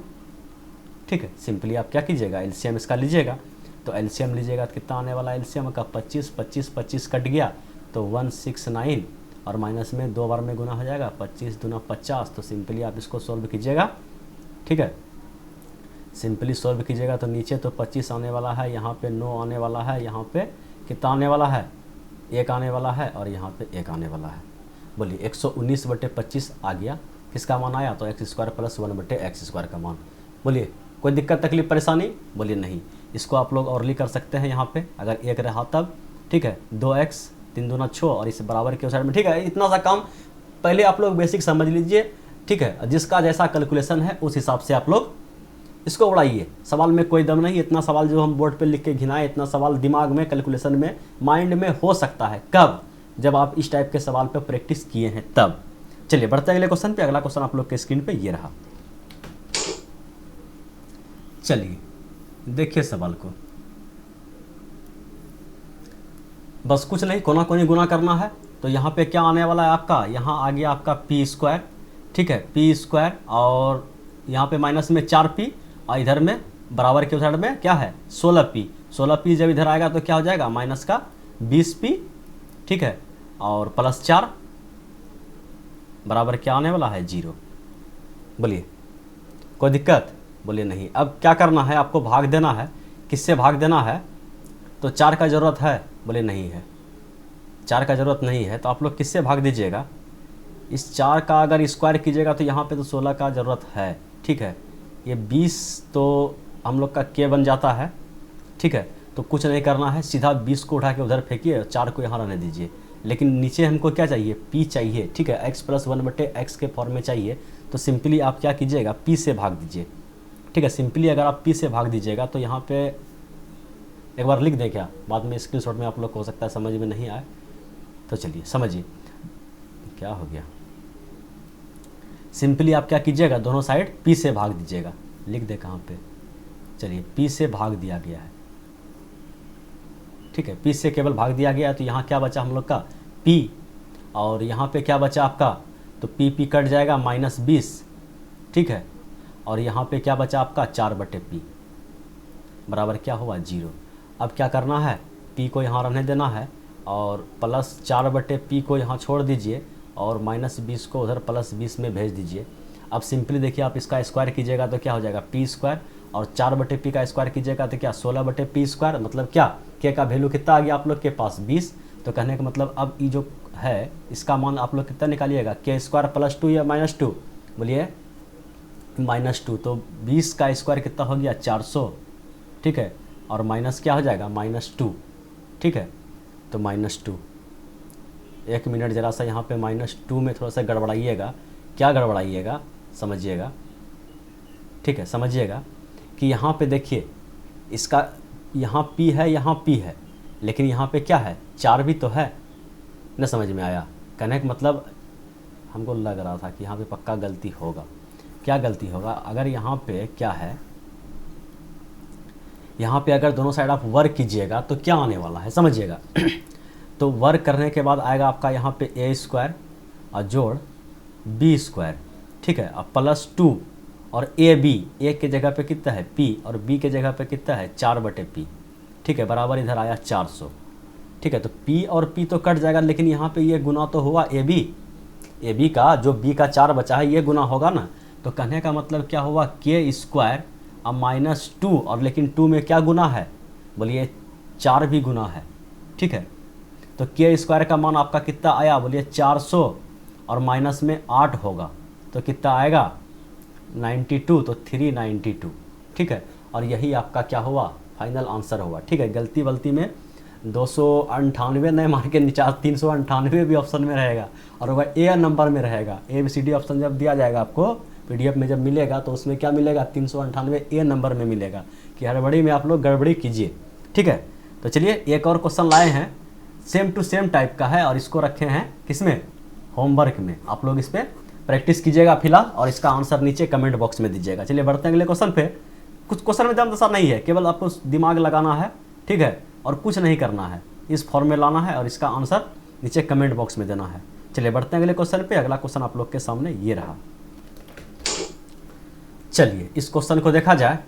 ठीक है, सिंपली आप क्या कीजिएगा एलसीएम इसका लीजिएगा। तो एलसीएम लीजिएगा तो कितना आने वाला है एलसीएम का 25 कट गया तो 169 और माइनस में 2 बार में गुना हो जाएगा 25 दूना 50। तो सिंपली आप इसको सॉल्व कीजिएगा। ठीक है, सिंपली सॉल्व कीजिएगा तो नीचे तो 25 आने वाला है, यहाँ पे 9 आने वाला है, यहाँ पे कितना आने वाला है 1 आने वाला है और यहाँ पे 1 आने वाला है। बोलिए 119/25 आ गया। किसका मान आया तो x² + 1/x² का मान। बोलिए कोई दिक्कत तकलीफ परेशानी, बोलिए नहीं। इसको आप लोग और कर सकते हैं यहाँ पे अगर 1 रहा तब। ठीक है, 2x 3 दूना 6 और इस बराबर के साइड में। ठीक है, इतना सा काम पहले आप लोग बेसिक समझ लीजिए। ठीक है, जिसका जैसा कैलकुलेशन है उस हिसाब से आप लोग इसको उड़ाइए। सवाल में कोई दम नहीं, इतना सवाल जो हम बोर्ड पे लिख के घिनाए, इतना सवाल दिमाग में कैलकुलेशन में माइंड में हो सकता है कब, जब आप इस टाइप के सवाल पे प्रैक्टिस किए हैं तब। चलिए बढ़ते हैं अगले क्वेश्चन पे। अगला क्वेश्चन आप लोग के स्क्रीन पे ये रहा। चलिए देखिए सवाल को, बस कुछ नहीं, कोना कोनी गुना करना है। तो यहाँ पे क्या आने वाला है आपका, यहाँ आ गया आपका p²। ठीक है, p² और यहाँ पे माइनस में 4p और इधर में बराबर के साइड में क्या है 16p। 16p जब इधर आएगा तो क्या हो जाएगा माइनस का 20p। ठीक है, और +4 बराबर क्या आने वाला है 0। बोलिए कोई दिक्कत, बोलिए नहीं। अब क्या करना है आपको, भाग देना है। किससे भाग देना है तो 4 का ज़रूरत है, बोले नहीं है, 4 का ज़रूरत नहीं है। तो आप लोग किससे भाग दीजिएगा, इस 4 का अगर स्क्वायर कीजिएगा तो यहाँ पे तो 16 का ज़रूरत है। ठीक है, ये 20 तो हम लोग का k बन जाता है। ठीक है, तो कुछ नहीं करना है, सीधा 20 को उठा के उधर फेंकिए, 4 को यहाँ रहने दीजिए। लेकिन नीचे हमको क्या चाहिए, p चाहिए। ठीक है, x + 1/x के फॉर्म में चाहिए। तो सिंपली आप क्या कीजिएगा, p से भाग दीजिए। ठीक है, सिंपली अगर आप p से भाग दीजिएगा तो यहाँ पे एक बार लिख दें क्या, बाद में स्क्रीनशॉट में आप लोग को हो सकता है समझ में नहीं आए। तो चलिए समझिए क्या हो गया। सिंपली आप क्या कीजिएगा, दोनों साइड p से भाग दीजिएगा। लिख दे कहाँ पे, चलिए p से भाग दिया गया है, ठीक है, p से केवल भाग दिया गया है। तो यहाँ क्या बचा हम लोग का p, और यहाँ पे क्या बचा आपका, तो p कट जाएगा -20, ठीक है, और यहाँ पे क्या बचा आपका 4/p बराबर क्या हुआ 0। अब क्या करना है, p को यहाँ रहने देना है और +4/p को यहाँ छोड़ दीजिए और -20 को उधर +20 में भेज दीजिए। अब सिंपली देखिए आप इसका स्क्वायर कीजिएगा तो क्या हो जाएगा p² और 4/p का स्क्वायर कीजिएगा तो क्या 16/p², मतलब क्या k का वैल्यू कितना आ गया आप लोग के पास 20। तो कहने का मतलब अब ये जो है इसका मान आप लोग कितना निकालिएगा, k² +2 या -2, बोलिए -2। तो 20 का स्क्वायर कितना हो गया 400, ठीक है, और माइनस क्या हो जाएगा -2, ठीक है, तो -2। 1 मिनट ज़रा सा यहाँ पे -2 में थोड़ा सा गड़बड़ाइएगा, क्या गड़बड़ाइएगा समझिएगा, ठीक है, समझिएगा कि यहाँ पे देखिए इसका यहाँ p है, यहाँ p है, लेकिन यहाँ पे क्या है 4 भी तो है, न समझ में आया। कहने का मतलब हमको लग रहा था कि यहाँ पे पक्का गलती होगा। क्या गलती होगा, अगर यहाँ पे क्या है, यहाँ पे अगर दोनों साइड आप वर्क कीजिएगा तो क्या आने वाला है समझिएगा। तो वर्क करने के बाद आएगा आपका यहाँ पे a² और जोड़ b², ठीक है, अब +2 और a के जगह पे कितना है p और b के जगह पे कितना है 4/p, ठीक है, बराबर इधर आया 400, ठीक है। तो p और p तो कट जाएगा, लेकिन यहाँ पे ये गुना तो हुआ ab का, जो b का 4 बचा है ये गुना होगा ना। तो कहने का मतलब क्या हुआ k² अब -2, और लेकिन 2 में क्या गुना है, बोलिए 4 भी गुना है, ठीक है। तो k² का मान आपका कितना आया, बोलिए 400 और माइनस में 8 होगा तो कितना आएगा 92, तो 392, ठीक है। और यही आपका क्या हुआ फाइनल आंसर हुआ, ठीक है। गलती वलती में 298 नहीं मार के नीचे 398 भी ऑप्शन में रहेगा और वह ए नंबर में रहेगा। ABCD ऑप्शन जब दिया जाएगा आपको PDF में जब मिलेगा तो उसमें क्या मिलेगा 398 ए नंबर में मिलेगा कि हड़बड़ी में आप लोग गड़बड़ी कीजिए, ठीक है। तो चलिए एक और क्वेश्चन लाए हैं, सेम टू सेम टाइप का है और इसको रखे हैं किसमें, होमवर्क में। आप लोग इस पर प्रैक्टिस कीजिएगा फिलहाल और इसका आंसर नीचे कमेंट बॉक्स में दीजिएगा। चलिए बढ़ते हैं अगले क्वेश्चन पे। कुछ क्वेश्चन में दम दशा नहीं है, केवल आपको दिमाग लगाना है, ठीक है, और कुछ नहीं करना है, इस फॉर्म में लाना है और इसका आंसर नीचे कमेंट बॉक्स में देना है। चलिए बढ़ते हैं अगले क्वेश्चन पे। अगला क्वेश्चन आप लोग के सामने ये रहा। चलिए इस क्वेश्चन को देखा जाए,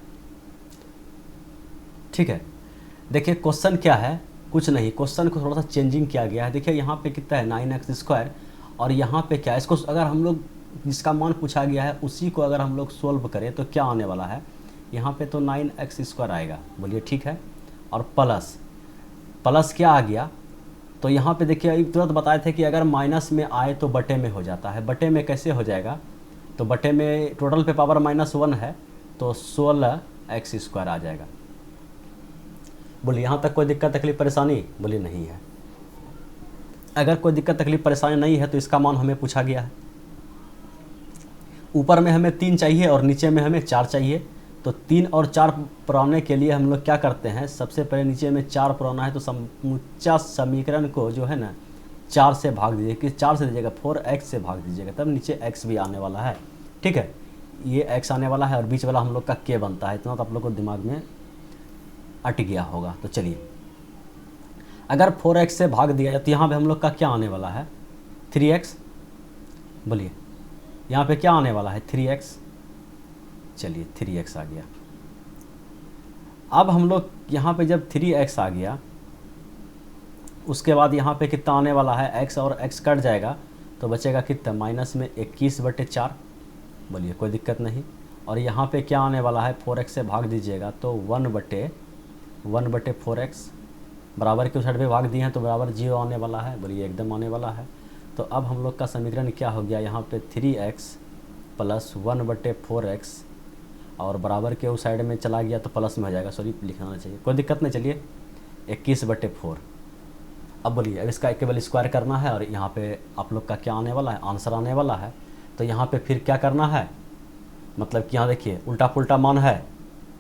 ठीक है। देखिए क्वेश्चन क्या है, कुछ नहीं, क्वेश्चन को थोड़ा सा चेंजिंग किया गया है। देखिए यहाँ पे कितना है 9x² और यहाँ पे क्या है, इसको अगर हम लोग जिसका मान पूछा गया है उसी को अगर हम लोग सोल्व करें तो क्या आने वाला है, यहाँ पे तो 9x² आएगा, बोलिए ठीक है, और प्लस क्या आ गया, तो यहाँ पे देखिए एक तुरंत बताए थे कि अगर माइनस में आए तो बटे में हो जाता है। बटे में कैसे हो जाएगा, तो बटे में टोटल पे पावर -1 है तो 16x² आ जाएगा। बोलिए यहाँ तक कोई दिक्कत तकलीफ परेशानी, बोलिए नहीं है। अगर कोई दिक्कत तकलीफ परेशानी नहीं है तो इसका मान हमें पूछा गया है। ऊपर में हमें 3 चाहिए और नीचे में हमें 4 चाहिए। तो 3 और 4 पुराने के लिए हम लोग क्या करते हैं, सबसे पहले नीचे में 4 पुराना है तो समूचा समीकरण को जो है ना 4 से भाग दीजिए, कि 4 से दीजिएगा 4x से भाग दीजिएगा, तब नीचे x भी आने वाला है, ठीक है। ये x आने वाला है और बीच वाला हम लोग का k बनता है। इतना तो आप लोग को दिमाग में अट गया होगा। तो चलिए अगर 4x से भाग दिया जाए तो यहाँ पे हम लोग का क्या आने वाला है 3x, बोलिए यहाँ पे क्या आने वाला है 3x, चलिए 3x आ गया। अब हम लोग यहाँ पे जब 3x आ गया उसके बाद यहाँ पे कितना आने वाला है, x और x कट जाएगा तो बचेगा कितना माइनस में 21/4, बोलिए कोई दिक्कत नहीं। और यहाँ पे क्या आने वाला है 4x से भाग दीजिएगा तो 1/4x बराबर के साइड पे भाग दिए हैं तो बराबर 0 आने वाला है, बोलिए एकदम आने वाला है। तो अब हम लोग का समीकरण क्या हो गया, यहाँ पे 3x + 1/4x और बराबर के उस साइड में चला गया तो प्लस में हो जाएगा, सॉरी लिखना चाहिए, कोई दिक्कत नहीं। चलिए 21/4। अब बोलिए अब इसका केवल स्क्वायर करना है और यहाँ पे आप लोग का क्या आने वाला है, आंसर आने वाला है। तो यहाँ पे फिर क्या करना है, मतलब कि यहाँ देखिए उल्टा पुल्टा मान है,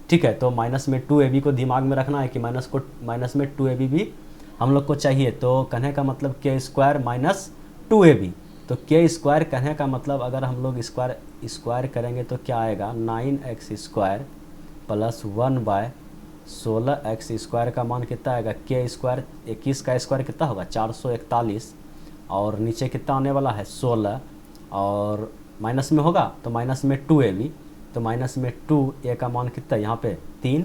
ठीक है। तो माइनस में 2ab को दिमाग में रखना है कि माइनस में 2ab भी हम लोग को चाहिए। तो कहने का मतलब k² - 2ab तो के स्क्वायर कहने का मतलब अगर हम लोग स्क्वायर करेंगे तो क्या आएगा, 9x square plus 1/16x square का मान कितना आएगा, के स्क्वायर 21 का स्क्वायर कितना होगा 441, और नीचे कितना आने वाला है 16, और माइनस में होगा तो माइनस में 2ab, तो माइनस में 2a का मान कितना है यहाँ पे 3,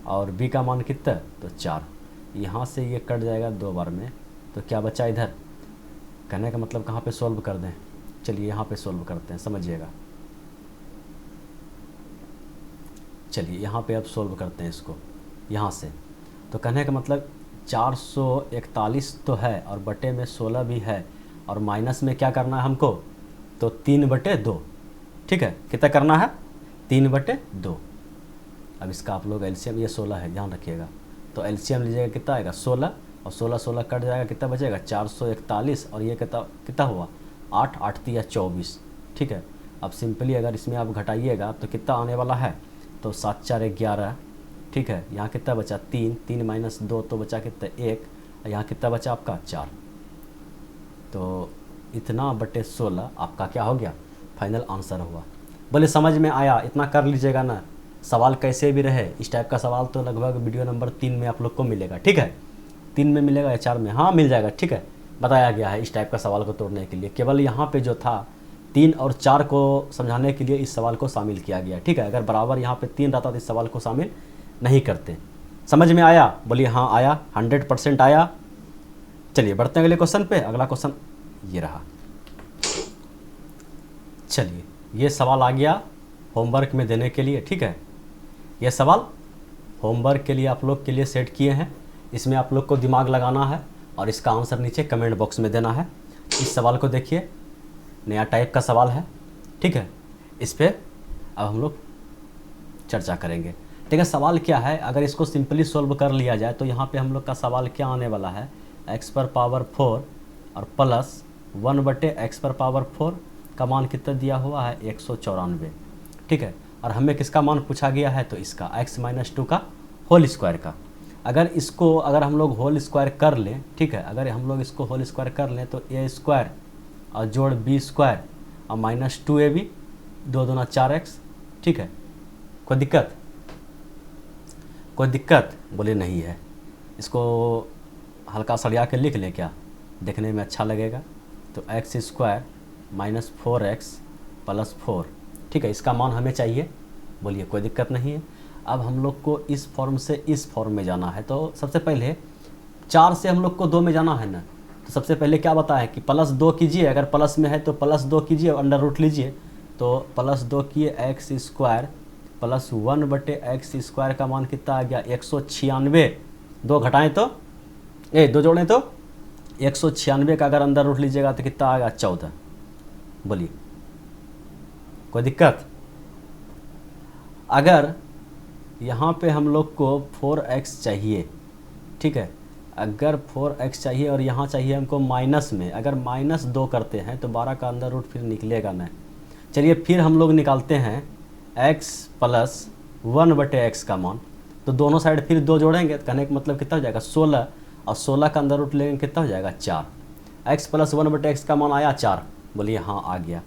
और b का मान कितना है तो 4। यहाँ से ये कट जाएगा 2 बार में, तो क्या बचा इधर, कहने का मतलब कहाँ पे सॉल्व कर दें, चलिए यहाँ पे सॉल्व करते हैं, समझिएगा। चलिए यहाँ पे अब सॉल्व करते हैं इसको यहाँ से। तो कहने का मतलब 441 तो है और बटे में 16 भी है, और माइनस में क्या करना है हमको, तो 3/2, ठीक है, कितना करना है 3/2। अब इसका आप लोग एलसीएम, ये 16 है ध्यान रखिएगा, तो एलसीएम लीजिएगा कितना आएगा 16, और 16 कट जाएगा कितना बचेगा 441, और ये कितना हुआ 8 8 3 24, ठीक है। अब सिंपली अगर इसमें आप घटाइएगा तो कितना आने वाला है, तो 7 4 11, ठीक है। यहाँ कितना बचा 3 3 माइनस 2 तो बचा कितना 1, और यहाँ कितना बचा आपका 4, तो इतना बटे 16 आपका क्या हो गया फाइनल आंसर हुआ। बोले समझ में आया, इतना कर लीजिएगा ना, सवाल कैसे भी रहे इस टाइप का सवाल तो लगभग वीडियो नंबर 3 में आप लोग को मिलेगा, ठीक है। 3 में मिलेगा या 4 में, हाँ मिल जाएगा, ठीक है। बताया गया है इस टाइप का सवाल को तोड़ने के लिए, केवल यहाँ पे जो था 3 और 4 को समझाने के लिए इस सवाल को शामिल किया गया, ठीक है। अगर बराबर यहाँ पे 3 रहता तो इस सवाल को शामिल नहीं करते। समझ में आया, बोलिए हाँ आया, 100% आया। चलिए बढ़ते हैं अगले क्वेश्चन पे। अगला क्वेश्चन ये रहा, चलिए ये सवाल आ गया होमवर्क में देने के लिए, ठीक है। ये सवाल होमवर्क के लिए आप लोग के लिए सेट किए हैं, इसमें आप लोग को दिमाग लगाना है और इसका आंसर नीचे कमेंट बॉक्स में देना है। इस सवाल को देखिए, नया टाइप का सवाल है, ठीक है। इस पर अब हम लोग चर्चा करेंगे, ठीक है। सवाल क्या है, अगर इसको सिंपली सॉल्व कर लिया जाए तो यहाँ पे हम लोग का सवाल क्या आने वाला है, x⁴ और प्लस 1/x⁴ का मान कितना दिया हुआ है 194, ठीक है। और हमें किसका मान पूछा गया है, तो इसका x-2 का होल स्क्वायर का। अगर हम लोग होल स्क्वायर कर लें, ठीक है, अगर हम लोग इसको होल स्क्वायर कर लें तो a² और जोड़ b² और माइनस 2ab, 2 दूना 4x, ठीक है। कोई दिक्कत बोले नहीं है। इसको हल्का सड़िया के लिख ले, क्या देखने में अच्छा लगेगा। तो x² माइनस 4x प्लस 4, ठीक है, इसका मान हमें चाहिए, बोलिए कोई दिक्कत नहीं है। अब हम लोग को इस फॉर्म से इस फॉर्म में जाना है, तो सबसे पहले 4 से हम लोग को 2 में जाना है ना, तो सबसे पहले क्या बताया कि +2 कीजिए, अगर प्लस में है तो +2 कीजिए, अंडर रूट लीजिए, तो +2 किए x² प्लस 1/x² का मान कितना आ गया 196, 2 घटाएं तो 2 जोड़ें तो 196 का अगर अंदर रूट लीजिएगा तो कितना आएगा 14, बोलिए कोई दिक्कत। अगर यहाँ पे हम लोग को 4x चाहिए, ठीक है, अगर 4x चाहिए और यहाँ चाहिए हमको माइनस में, अगर -2 करते हैं तो 12 का अंदर रूट फिर निकलेगा ना। चलिए फिर हम लोग निकालते हैं x प्लस 1/x का मान, तो दोनों साइड फिर 2 जोड़ेंगे, कहने का मतलब कितना हो जाएगा 16, और 16 का अंदर रूट लेंगे कितना हो जाएगा 4। x प्लस 1/x का मान आया 4, बोलिए हाँ आ गया।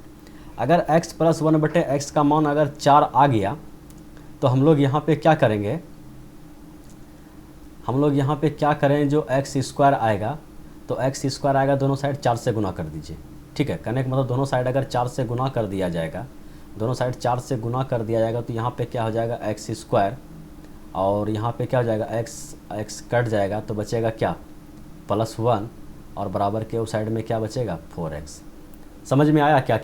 अगर x प्लस 1/x का मान अगर 4 आ गया तो हम लोग यहाँ पे क्या करेंगे, हम लोग यहाँ पे क्या करें, जो x² आएगा तो x² आएगा, दोनों साइड 4 से गुना कर दीजिए, ठीक है। कहने का मतलब दोनों साइड अगर 4 से गुना कर दिया जाएगा, दोनों साइड 4 से गुना कर दिया जाएगा तो यहाँ पे क्या हो जाएगा x², और यहाँ पे क्या हो जाएगा x कट जाएगा तो बचेगा क्या +1, और बराबर के उस साइड में क्या बचेगा 4x। समझ में आया क्या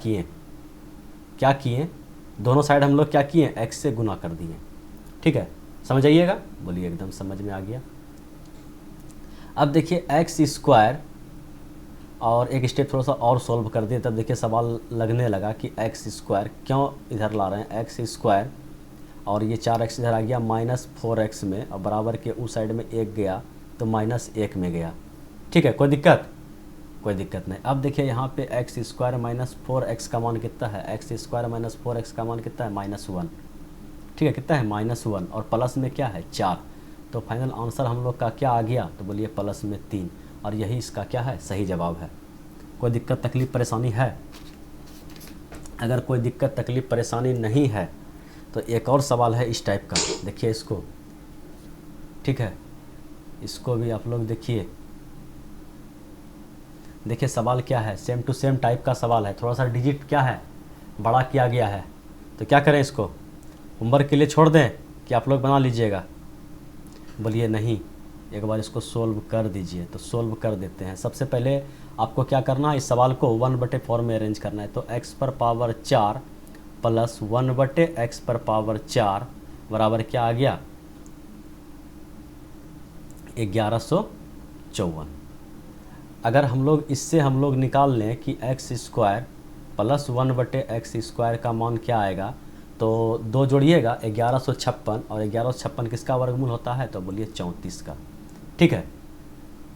किए, दोनों साइड हम लोग क्या किए x से गुना कर दिए, ठीक है। समझ आइएगा, बोलिए एकदम समझ में आ गया। अब देखिए x² और एक स्टेप थोड़ा सा और सॉल्व कर दिए, तब देखिए सवाल लगने लगा कि x² क्यों इधर ला रहे हैं, x² और ये 4x इधर आ गया -4x में, और बराबर के उस साइड में 1 गया तो -1 में गया, ठीक है। कोई दिक्कत नहीं। अब देखिए यहाँ पे x² माइनस 4x का मान कितना है, x² माइनस 4x का मान कितना है -1, ठीक है, कितना है -1, और प्लस में क्या है 4, तो फाइनल आंसर हम लोग का क्या आ गया, तो बोलिए प्लस में 3, और यही इसका क्या है सही जवाब है। कोई दिक्कत तकलीफ़ परेशानी है? अगर कोई दिक्कत तकलीफ़ परेशानी नहीं है तो एक और सवाल है इस टाइप का, देखिए इसको, ठीक है, इसको भी आप लोग देखिए। देखिए सवाल क्या है, सेम टू सेम टाइप का सवाल है, थोड़ा सा डिजिट क्या है बड़ा किया गया है। तो क्या करें, इसको होमवर्क के लिए छोड़ दें कि आप लोग बना लीजिएगा? बोलिए नहीं, एक बार इसको सोल्व कर दीजिए। तो सोल्व कर देते हैं। सबसे पहले आपको क्या करना है, इस सवाल को 1/4 में अरेंज करना है। तो x पर पावर 4 प्लस 1/x पर पावर 4 बराबर क्या आ गया, 1154। अगर हम लोग इससे हम लोग निकाल लें कि x² प्लस 1/x² का मान क्या आएगा, तो दो जोड़िएगा 1156, और 1156 किसका वर्गमूल होता है, तो बोलिए 34 का, ठीक है।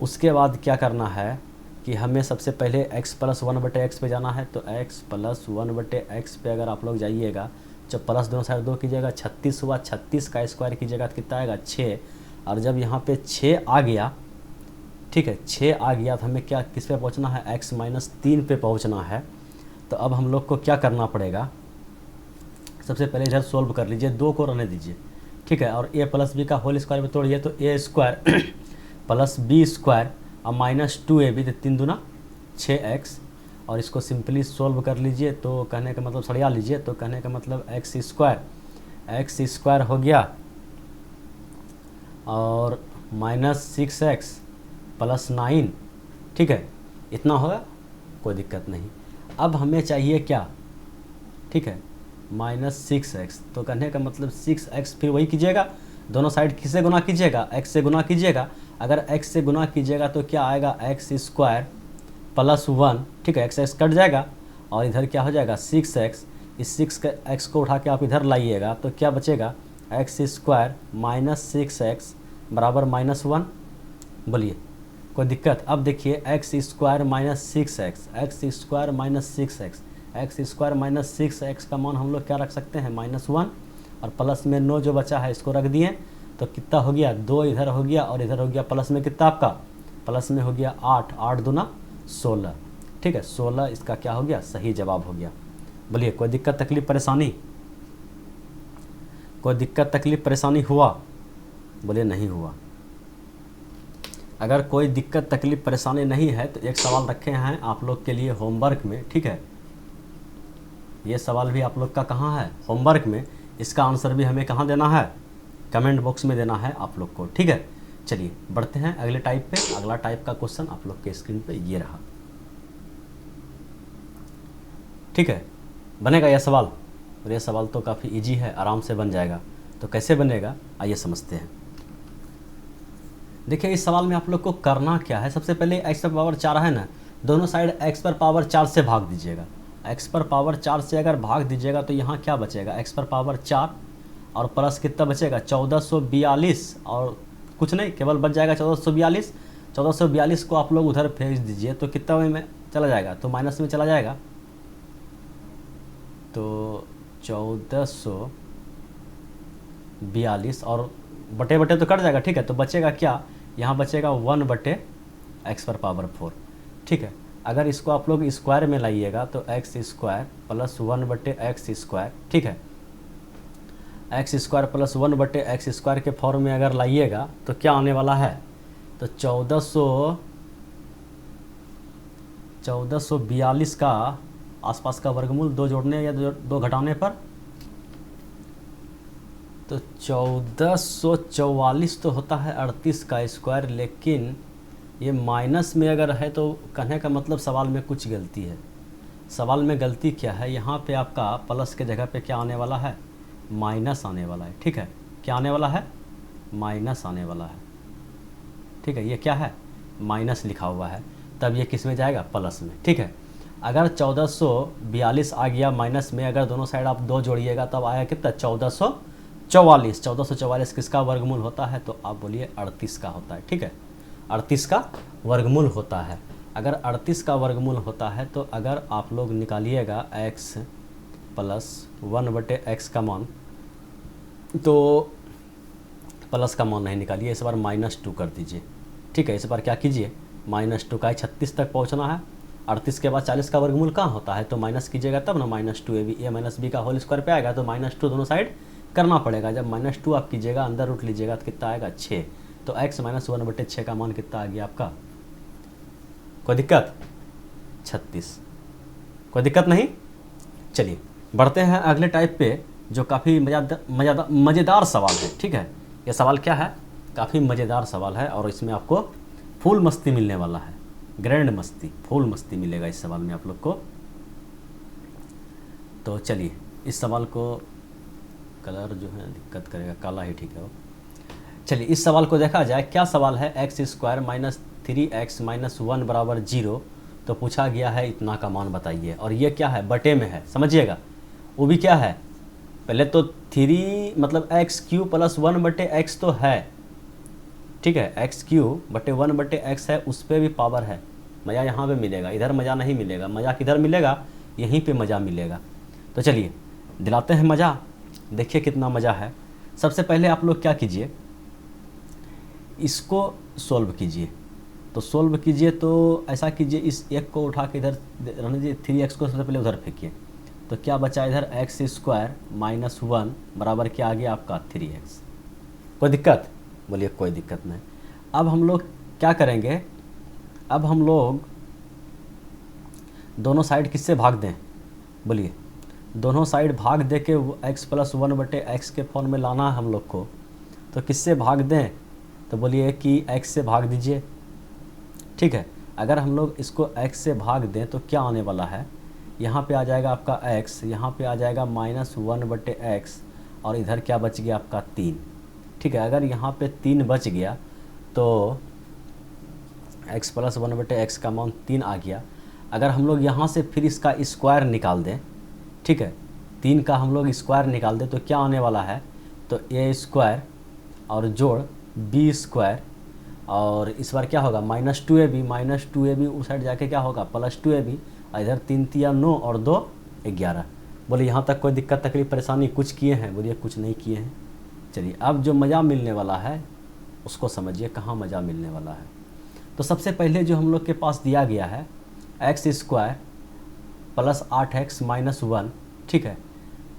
उसके बाद क्या करना है कि हमें सबसे पहले x प्लस 1/x पे जाना है। तो x प्लस 1/x पे अगर आप लोग जाइएगा, जब प्लस दोनों साइड 2 कीजिएगा 36 हुआ, 36 का स्क्वायर कीजिएगा तो कितना आएगा 6। और जब यहाँ पे 6 आ गया, ठीक है, 6 आ गया तो हमें क्या किस पे पहुँचना है, x-3 पे पहुँचना है। तो अब हम लोग को क्या करना पड़ेगा, सबसे पहले इधर सोल्व कर लीजिए, 2 को रहने दीजिए, ठीक है। और a प्लस बी का होल स्क्वायर में तोड़िए, तो a² प्लस b² और -2ab, तो 3 दूना 6x। और इसको सिंपली सोल्व कर लीजिए, तो कहने का मतलब सड़िया लीजिए, तो कहने का मतलब x² हो गया और -6x प्लस 9, ठीक है, इतना होगा, कोई दिक्कत नहीं। अब हमें चाहिए क्या, ठीक है, -6x। तो कहने का मतलब 6x, फिर वही कीजिएगा, दोनों साइड किससे गुना कीजिएगा, x से गुना कीजिएगा। अगर x से गुना कीजिएगा तो क्या आएगा, x² प्लस 1, ठीक है, x कट जाएगा और इधर क्या हो जाएगा 6x। इस 6x को उठा के आप इधर लाइएगा तो क्या बचेगा, x² माइनस 6x बराबर -1। बोलिए कोई दिक्कत? अब देखिए x² minus 6x, x² minus 6x, x² minus 6x का मान हम लोग क्या रख सकते हैं, -1, और प्लस में 9 जो बचा है इसको रख दिए, तो कितना हो गया, 2 इधर हो गया और इधर हो गया प्लस में कितना आपका, प्लस में हो गया 8, 8 दूना 16, ठीक है, 16 इसका क्या हो गया, सही जवाब हो गया। बोलिए कोई दिक्कत तकलीफ परेशानी, कोई दिक्कत तकलीफ परेशानी हुआ? बोलिए नहीं हुआ। अगर कोई दिक्कत तकलीफ परेशानी नहीं है तो एक सवाल रखे हैं आप लोग के लिए होमवर्क में, ठीक है, ये सवाल भी आप लोग का कहाँ है, होमवर्क में। इसका आंसर भी हमें कहाँ देना है, कमेंट बॉक्स में देना है आप लोग को, ठीक है। चलिए बढ़ते हैं अगले टाइप पे। अगला टाइप का क्वेश्चन आप लोग के स्क्रीन पे ये रहा, ठीक है। बनेगा यह सवाल, और यह सवाल तो काफ़ी इजी है, आराम से बन जाएगा। तो कैसे बनेगा आइए समझते हैं। देखिए इस सवाल में आप लोग को करना क्या है, सबसे पहले x पर पावर 4 है ना, दोनों साइड x पर पावर 4 से भाग दीजिएगा। x पर पावर 4 से अगर भाग दीजिएगा तो यहाँ क्या बचेगा, x पर पावर 4 और प्लस कितना बचेगा 1442, और कुछ नहीं, केवल बच जाएगा 1442। 1442 को आप लोग उधर भेज दीजिए तो कितना में चला जाएगा, तो माइनस में चला जाएगा। तो 1442 और बटे बटे तो कट जाएगा, ठीक है। तो बचेगा क्या, यहाँ बचेगा 1/x पर पावर 4, ठीक है। अगर इसको आप लोग स्क्वायर में लाइएगा तो x² प्लस 1/x², ठीक है, x² प्लस 1/x² के फॉर्म में अगर लाइएगा तो क्या आने वाला है, तो 1442 का आसपास का वर्गमूल 2 जोड़ने या 2 घटाने पर, तो 1444 तो होता है 38 का स्क्वायर, लेकिन ये माइनस में अगर है तो कहने का मतलब सवाल में कुछ गलती है। सवाल में गलती क्या है, यहाँ पे आपका प्लस के जगह पे क्या आने वाला है, माइनस आने वाला है, ठीक है। क्या आने वाला है, माइनस आने वाला है, ठीक है। ये क्या है, माइनस लिखा हुआ है, तब ये किस में जाएगा, प्लस में, ठीक है। अगर 1442 आ गया माइनस में, अगर दोनों साइड आप 2 जोड़िएगा तब आया कितना, 1444। 1444 किसका वर्गमूल होता है, तो आप बोलिए 38 का होता है, ठीक है। 38 का वर्गमूल होता है। अगर 38 का वर्गमूल होता है तो अगर आप लोग निकालिएगा x प्लस 1/x का मान, तो प्लस का मान नहीं निकालिए, इस बार -2 कर दीजिए, ठीक है। इस बार क्या कीजिए, -2 का 36 तक पहुंचना है 38 के बाद 40 का वर्गमूल कहाँ होता है, तो माइनस कीजिएगा तब ना, -2ab a माइनस बी का होल स्क्वायर पे आएगा, तो -2 दोनों साइड करना पड़ेगा। जब -2 आप कीजिएगा अंदर रूट लीजिएगा तो कितना आएगा 6, तो x - 1/6 का मान कितना आ गया आपका, कोई दिक्कत 36, कोई दिक्कत नहीं। चलिए बढ़ते हैं अगले टाइप पे जो काफ़ी मज़ेदार सवाल है। ठीक है, ये सवाल क्या है, काफ़ी मज़ेदार सवाल है और इसमें आपको फुल मस्ती मिलने वाला है, ग्रैंड मस्ती, फुल मस्ती मिलेगा इस सवाल में आप लोग को। तो चलिए इस सवाल को, कलर जो है दिक्कत करेगा, काला ही ठीक है वो। चलिए इस सवाल को देखा जाए, क्या सवाल है, x² - 3x - 1 = 0, तो पूछा गया है इतना का मान बताइए, और ये क्या है, बटे में है, समझिएगा। वो भी क्या है, पहले तो 3 मतलब x³ + 1/x तो है, ठीक है, x³ / 1/x है, उस पर भी पावर है। मज़ा यहाँ पे मिलेगा, इधर मज़ा नहीं मिलेगा, मज़ा किधर मिलेगा, यहीं पे मज़ा मिलेगा। तो चलिए दिलाते हैं मज़ा, देखिए कितना मज़ा है। सबसे पहले आप लोग क्या कीजिए, इसको सोल्व कीजिए। तो सोल्व कीजिए तो ऐसा कीजिए, इस एक को उठा के इधर रहने दीजिए, 3x को सबसे पहले उधर फेंकिए, तो क्या बचा इधर, x² - 1 बराबर क्या आ गया आपका 3x। कोई दिक्कत, बोलिए कोई दिक्कत नहीं। अब हम लोग क्या करेंगे, अब हम लोग दोनों साइड किससे भाग दें, बोलिए, दोनों साइड भाग दे के x + 1/x के फॉर्म में लाना है हम लोग को, तो किससे भाग दें, तो बोलिए कि x से भाग दीजिए। ठीक है, अगर हम लोग इसको x से भाग दें तो क्या आने वाला है, यहाँ पे आ जाएगा आपका x, यहाँ पे आ जाएगा -1/x, और इधर क्या बच गया आपका 3। ठीक है, अगर यहाँ पे 3 बच गया तो x + 1/x का मान 3 आ गया। अगर हम लोग यहाँ से फिर इसका स्क्वायर निकाल दें, ठीक है, 3 का हम लोग स्क्वायर निकाल दें तो क्या आने वाला है, तो a² और जोड़ b², और इस बार क्या होगा -2ab उस साइड जाके क्या होगा +2ab, और इधर 3 × 3 = 9 और 2 = 11। बोले यहाँ तक कोई दिक्कत तकलीफ परेशानी कुछ किए हैं, बोलिए कुछ नहीं किए हैं। चलिए अब जो मज़ा मिलने वाला है उसको समझिए, कहाँ मज़ा मिलने वाला है। तो सबसे पहले जो हम लोग के पास दिया गया है x² + 8x - 1, ठीक है,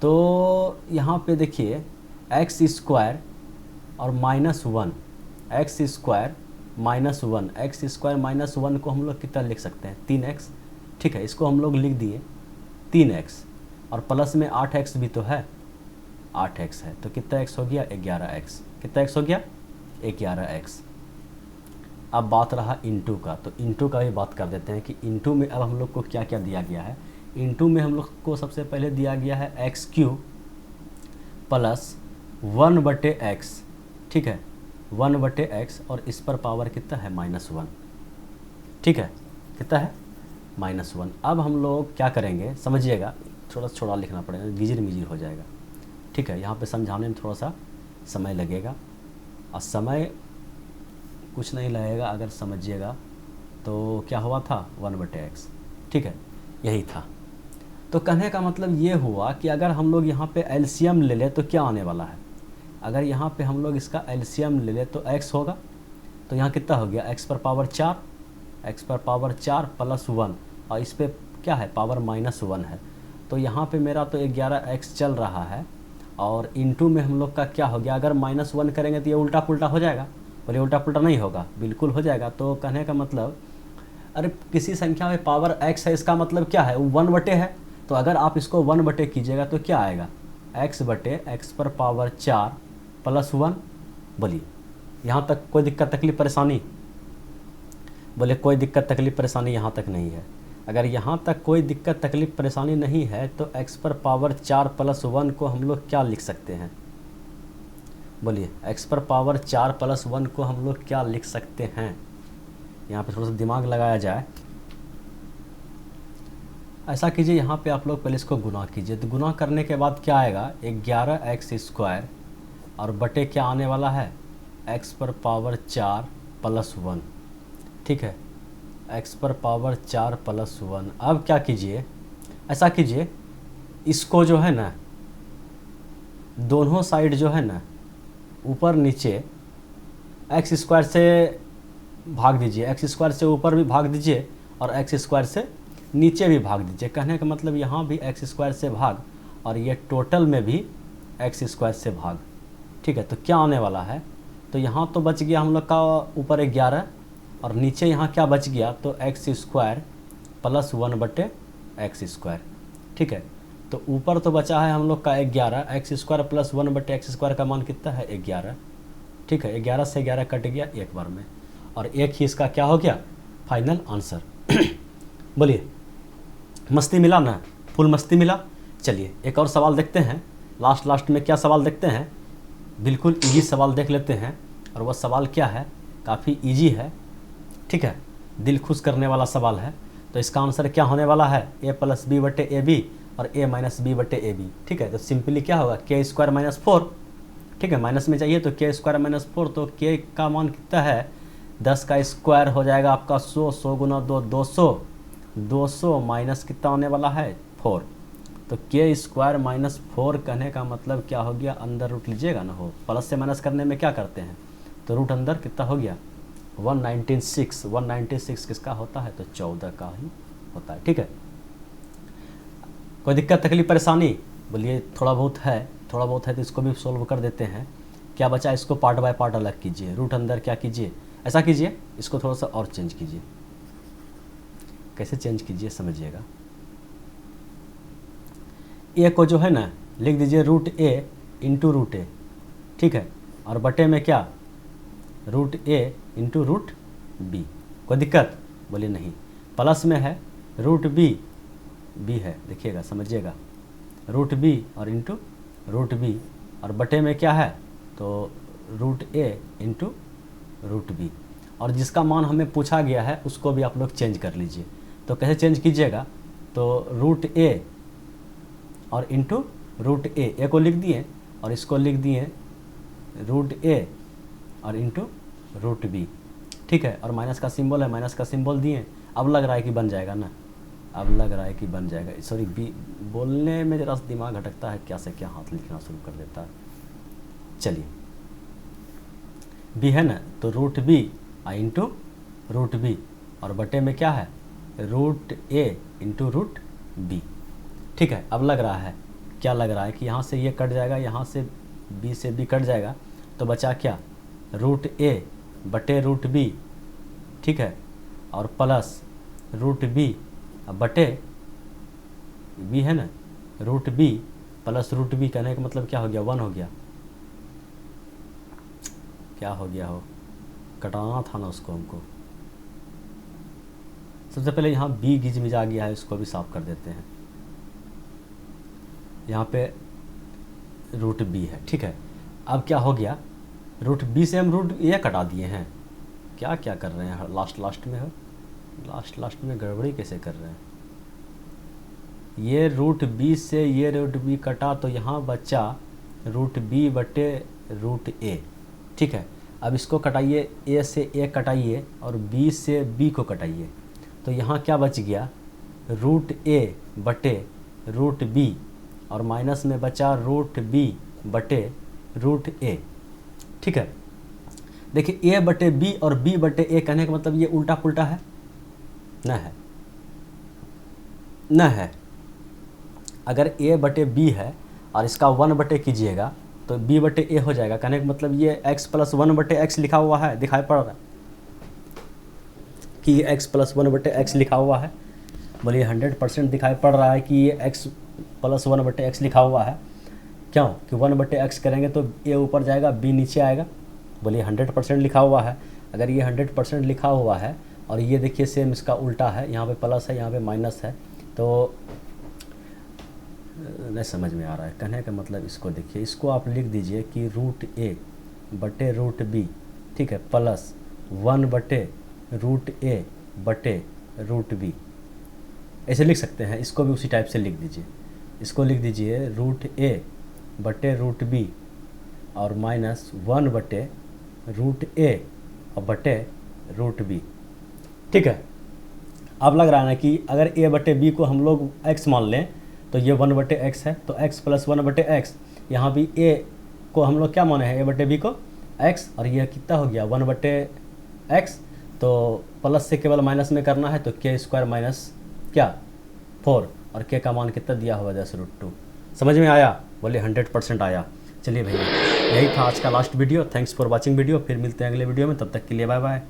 तो यहाँ पे देखिए x² और -1, x² - 1 को हम लोग कितना लिख सकते हैं, 3x। ठीक है, इसको हम लोग लिख दिए 3x, और प्लस में 8x भी तो है, 8x है, तो कितना x हो गया 11x, कितना x हो गया 11x। अब बात रहा इंटू का, तो इंटू का भी बात कर देते हैं कि इंटू में अब हम लोग को क्या क्या दिया गया है। इंटू में हम लोग को सबसे पहले दिया गया है x³ + 1/x, ठीक है, 1/x, और इस पर पावर कितना है -1, ठीक है, कितना है -1। अब हम लोग क्या करेंगे समझिएगा, थोड़ा थोड़ा लिखना पड़ेगा, गिजिर मिजिर हो जाएगा। ठीक है, यहाँ पे समझाने में थोड़ा सा समय लगेगा, और समय कुछ नहीं लगेगा अगर समझिएगा। तो क्या हुआ था 1/x, ठीक है, यही था। तो कहने का मतलब ये हुआ कि अगर हम लोग यहाँ पे एलसीएम ले ले तो क्या आने वाला है, अगर यहाँ पे हम लोग इसका एलसीएम ले ले तो x होगा, तो यहाँ कितना हो गया x⁴, x⁴ + 1, और इस पर क्या है पावर -1 है, तो यहाँ पे मेरा तो 11x चल रहा है, और इंटू में हम लोग का क्या हो गया, अगर -1 करेंगे तो ये उल्टा पुल्टा हो जाएगा, बोले उल्टा पुल्टा नहीं होगा, बिल्कुल हो जाएगा। तो कहने का मतलब, अरे किसी संख्या में पावर x है, इसका मतलब क्या है, वो 1/, है, तो अगर आप इसको 1/, कीजिएगा तो क्या आएगा, x/x⁴ + 1। बोलिए यहाँ तक कोई दिक्कत तकलीफ परेशानी, बोले कोई दिक्कत तकलीफ परेशानी यहाँ तक नहीं है। अगर यहाँ तक कोई दिक्कत तकलीफ परेशानी नहीं है तो x⁴ + 1 को हम लोग क्या लिख सकते हैं, बोलिए x⁴ + 1 को हम लोग क्या लिख सकते हैं। यहाँ पे थोड़ा सा दिमाग लगाया जाए, ऐसा कीजिए, यहाँ पे आप लोग पहले इसको गुना कीजिए, तो गुना करने के बाद क्या आएगा 11x² और बटे क्या आने वाला है x⁴ + 1, ठीक है, x⁴ + 1। अब क्या कीजिए, ऐसा कीजिए, इसको जो है ना दोनों साइड जो है ना ऊपर नीचे x² से भाग दीजिए, x² से ऊपर भी भाग दीजिए और x² से नीचे भी भाग दीजिए। कहने का मतलब यहाँ भी एक्स स्क्वायर से भाग और ये टोटल में भी एक्स स्क्वायर से भाग। ठीक है, तो क्या आने वाला है, तो यहाँ तो बच गया हम लोग का ऊपर 11 और नीचे यहाँ क्या बच गया, तो एक्स स्क्वायर प्लस 1/x²। ठीक है, तो ऊपर तो बचा है हम लोग का 11, एक्स स्क्वायर प्लस 1/x² का मान कितना है 11। ठीक है, 11 से 11 कट गया एक बार में और एक ही इसका क्या हो गया फाइनल आंसर। बोलिए मस्ती मिला ना, फुल मस्ती मिला। चलिए एक और सवाल देखते हैं, लास्ट में क्या सवाल देखते हैं, बिल्कुल इजी सवाल देख लेते हैं। और वह सवाल क्या है, काफ़ी इजी है। ठीक है, दिल खुश करने वाला सवाल है। तो इसका आंसर क्या होने वाला है, a + b/ab और a - b/ab। ठीक है, तो सिंपली क्या होगा k² - 4। ठीक है, माइनस में चाहिए तो k² - 4, तो k का मान कितना है 10 का स्क्वायर हो जाएगा आपका 100, 100 × 2 200, 200 माइनस कितना होने वाला है 4। तो k² - 4 कहने का मतलब क्या हो गया, अंदर रूट लीजिएगा ना, हो प्लस से माइनस करने में क्या करते हैं, तो रूट अंदर कितना हो गया 196। 196 किसका होता है, तो 14 का ही होता है। ठीक है, कोई दिक्कत तकलीफ परेशानी, बोलिए थोड़ा बहुत है तो इसको भी सोल्व कर देते हैं। क्या बचा, इसको पार्ट बाय पार्ट अलग कीजिए, रूट अंदर क्या कीजिए, ऐसा कीजिए, इसको थोड़ा सा और चेंज कीजिए। कैसे चेंज कीजिए समझिएगा, ए को जो है ना लिख दीजिए √a × √a। ठीक है, और बटे में क्या √a × √b। कोई दिक्कत, बोलिए नहीं। प्लस में है √b है, देखिएगा समझिएगा √b और इंटू √b, और बटे में क्या है तो √a × √b। और जिसका मान हमें पूछा गया है उसको भी आप लोग चेंज कर लीजिए। तो कैसे चेंज कीजिएगा, तो √a और इंटू √a, ए को लिख दिए और इसको लिख दिए √a और इंटू √b। ठीक है, और माइनस का सिंबल है, माइनस का सिंबल दिए। अब लग रहा है कि बन जाएगा ना, अब लग रहा है कि बन जाएगा। सॉरी, बी बोलने में जरा दिमाग भटकता है, क्या से क्या हाथ लिखना शुरू कर देता है। चलिए बी है ना, तो √b इंटू √b और बटे में क्या है √a × √b। ठीक है, अब लग रहा है, क्या लग रहा है कि यहाँ से ये कट जाएगा, यहाँ से b से b कट जाएगा, तो बचा क्या √a बटे √b। ठीक है, और प्लस √b बटे b है ना, √b प्लस √b कहने का मतलब क्या हो गया 1 हो गया। क्या हो गया हो, कटाना था ना उसको हमको। सबसे पहले यहाँ b गिजमिज आ गया है, इसको भी साफ कर देते हैं। यहाँ पे √b है। ठीक है, अब क्या हो गया √b से हम √a कटा दिए हैं। क्या क्या कर रहे हैं, लास्ट में हो, लास्ट में गड़बड़ी कैसे कर रहे हैं। ये √b से ये √b कटा तो यहाँ बचा √b बटे √a। ठीक है, अब इसको कटाइए, a से a कटाइए और b से b को कटाइए, तो यहाँ क्या बच गया √a बटे √b और माइनस में बचा √b बटे √a। ठीक है, देखिए a बटे b और b बटे a कहने का मतलब ये उल्टा पुल्टा है न है। अगर a बटे b है और इसका 1 बटे कीजिएगा तो b बटे a हो जाएगा। कहने का मतलब ये x + 1 बटे x लिखा हुआ है, दिखाई पड़ रहा है कि ये x + 1 बटे x लिखा हुआ है। बोलिए 100% दिखाई पड़ रहा है कि ये x + 1 बटे x लिखा हुआ है। क्यों कि 1 बटे x करेंगे तो a ऊपर जाएगा, b नीचे आएगा। बोलिए 100% लिखा हुआ है। अगर ये 100% लिखा हुआ है और ये देखिए सेम इसका उल्टा है, यहाँ पे प्लस है यहाँ पे माइनस है, तो नहीं समझ में आ रहा है। कहने का मतलब इसको देखिए, इसको आप लिख दीजिए कि √a बटे √b। ठीक है, प्लस 1 बटे √a बटे √b, ऐसे लिख सकते हैं। इसको भी उसी टाइप से लिख दीजिए, इसको लिख दीजिए √a बटे √b और माइनस 1 बटे √a और बटे √b। ठीक है, अब लग रहा है ना कि अगर a बटे b को हम लोग x मान लें तो ये 1 बटे x है, तो x + 1 बटे x। यहाँ भी a को हम लोग क्या माने हैं, a बटे b को x, और यह कितना हो गया 1 बटे x। तो प्लस से केवल माइनस में करना है, तो k² क्या 4 और के का मान कितना दिया हुआ 10√2। समझ में आया? बोले 100% आया। चलिए भैया, यही था आज का last video. Thanks for watching video. फिर मिलते हैं अगले वीडियो में, तब तक के लिए बाय बाय।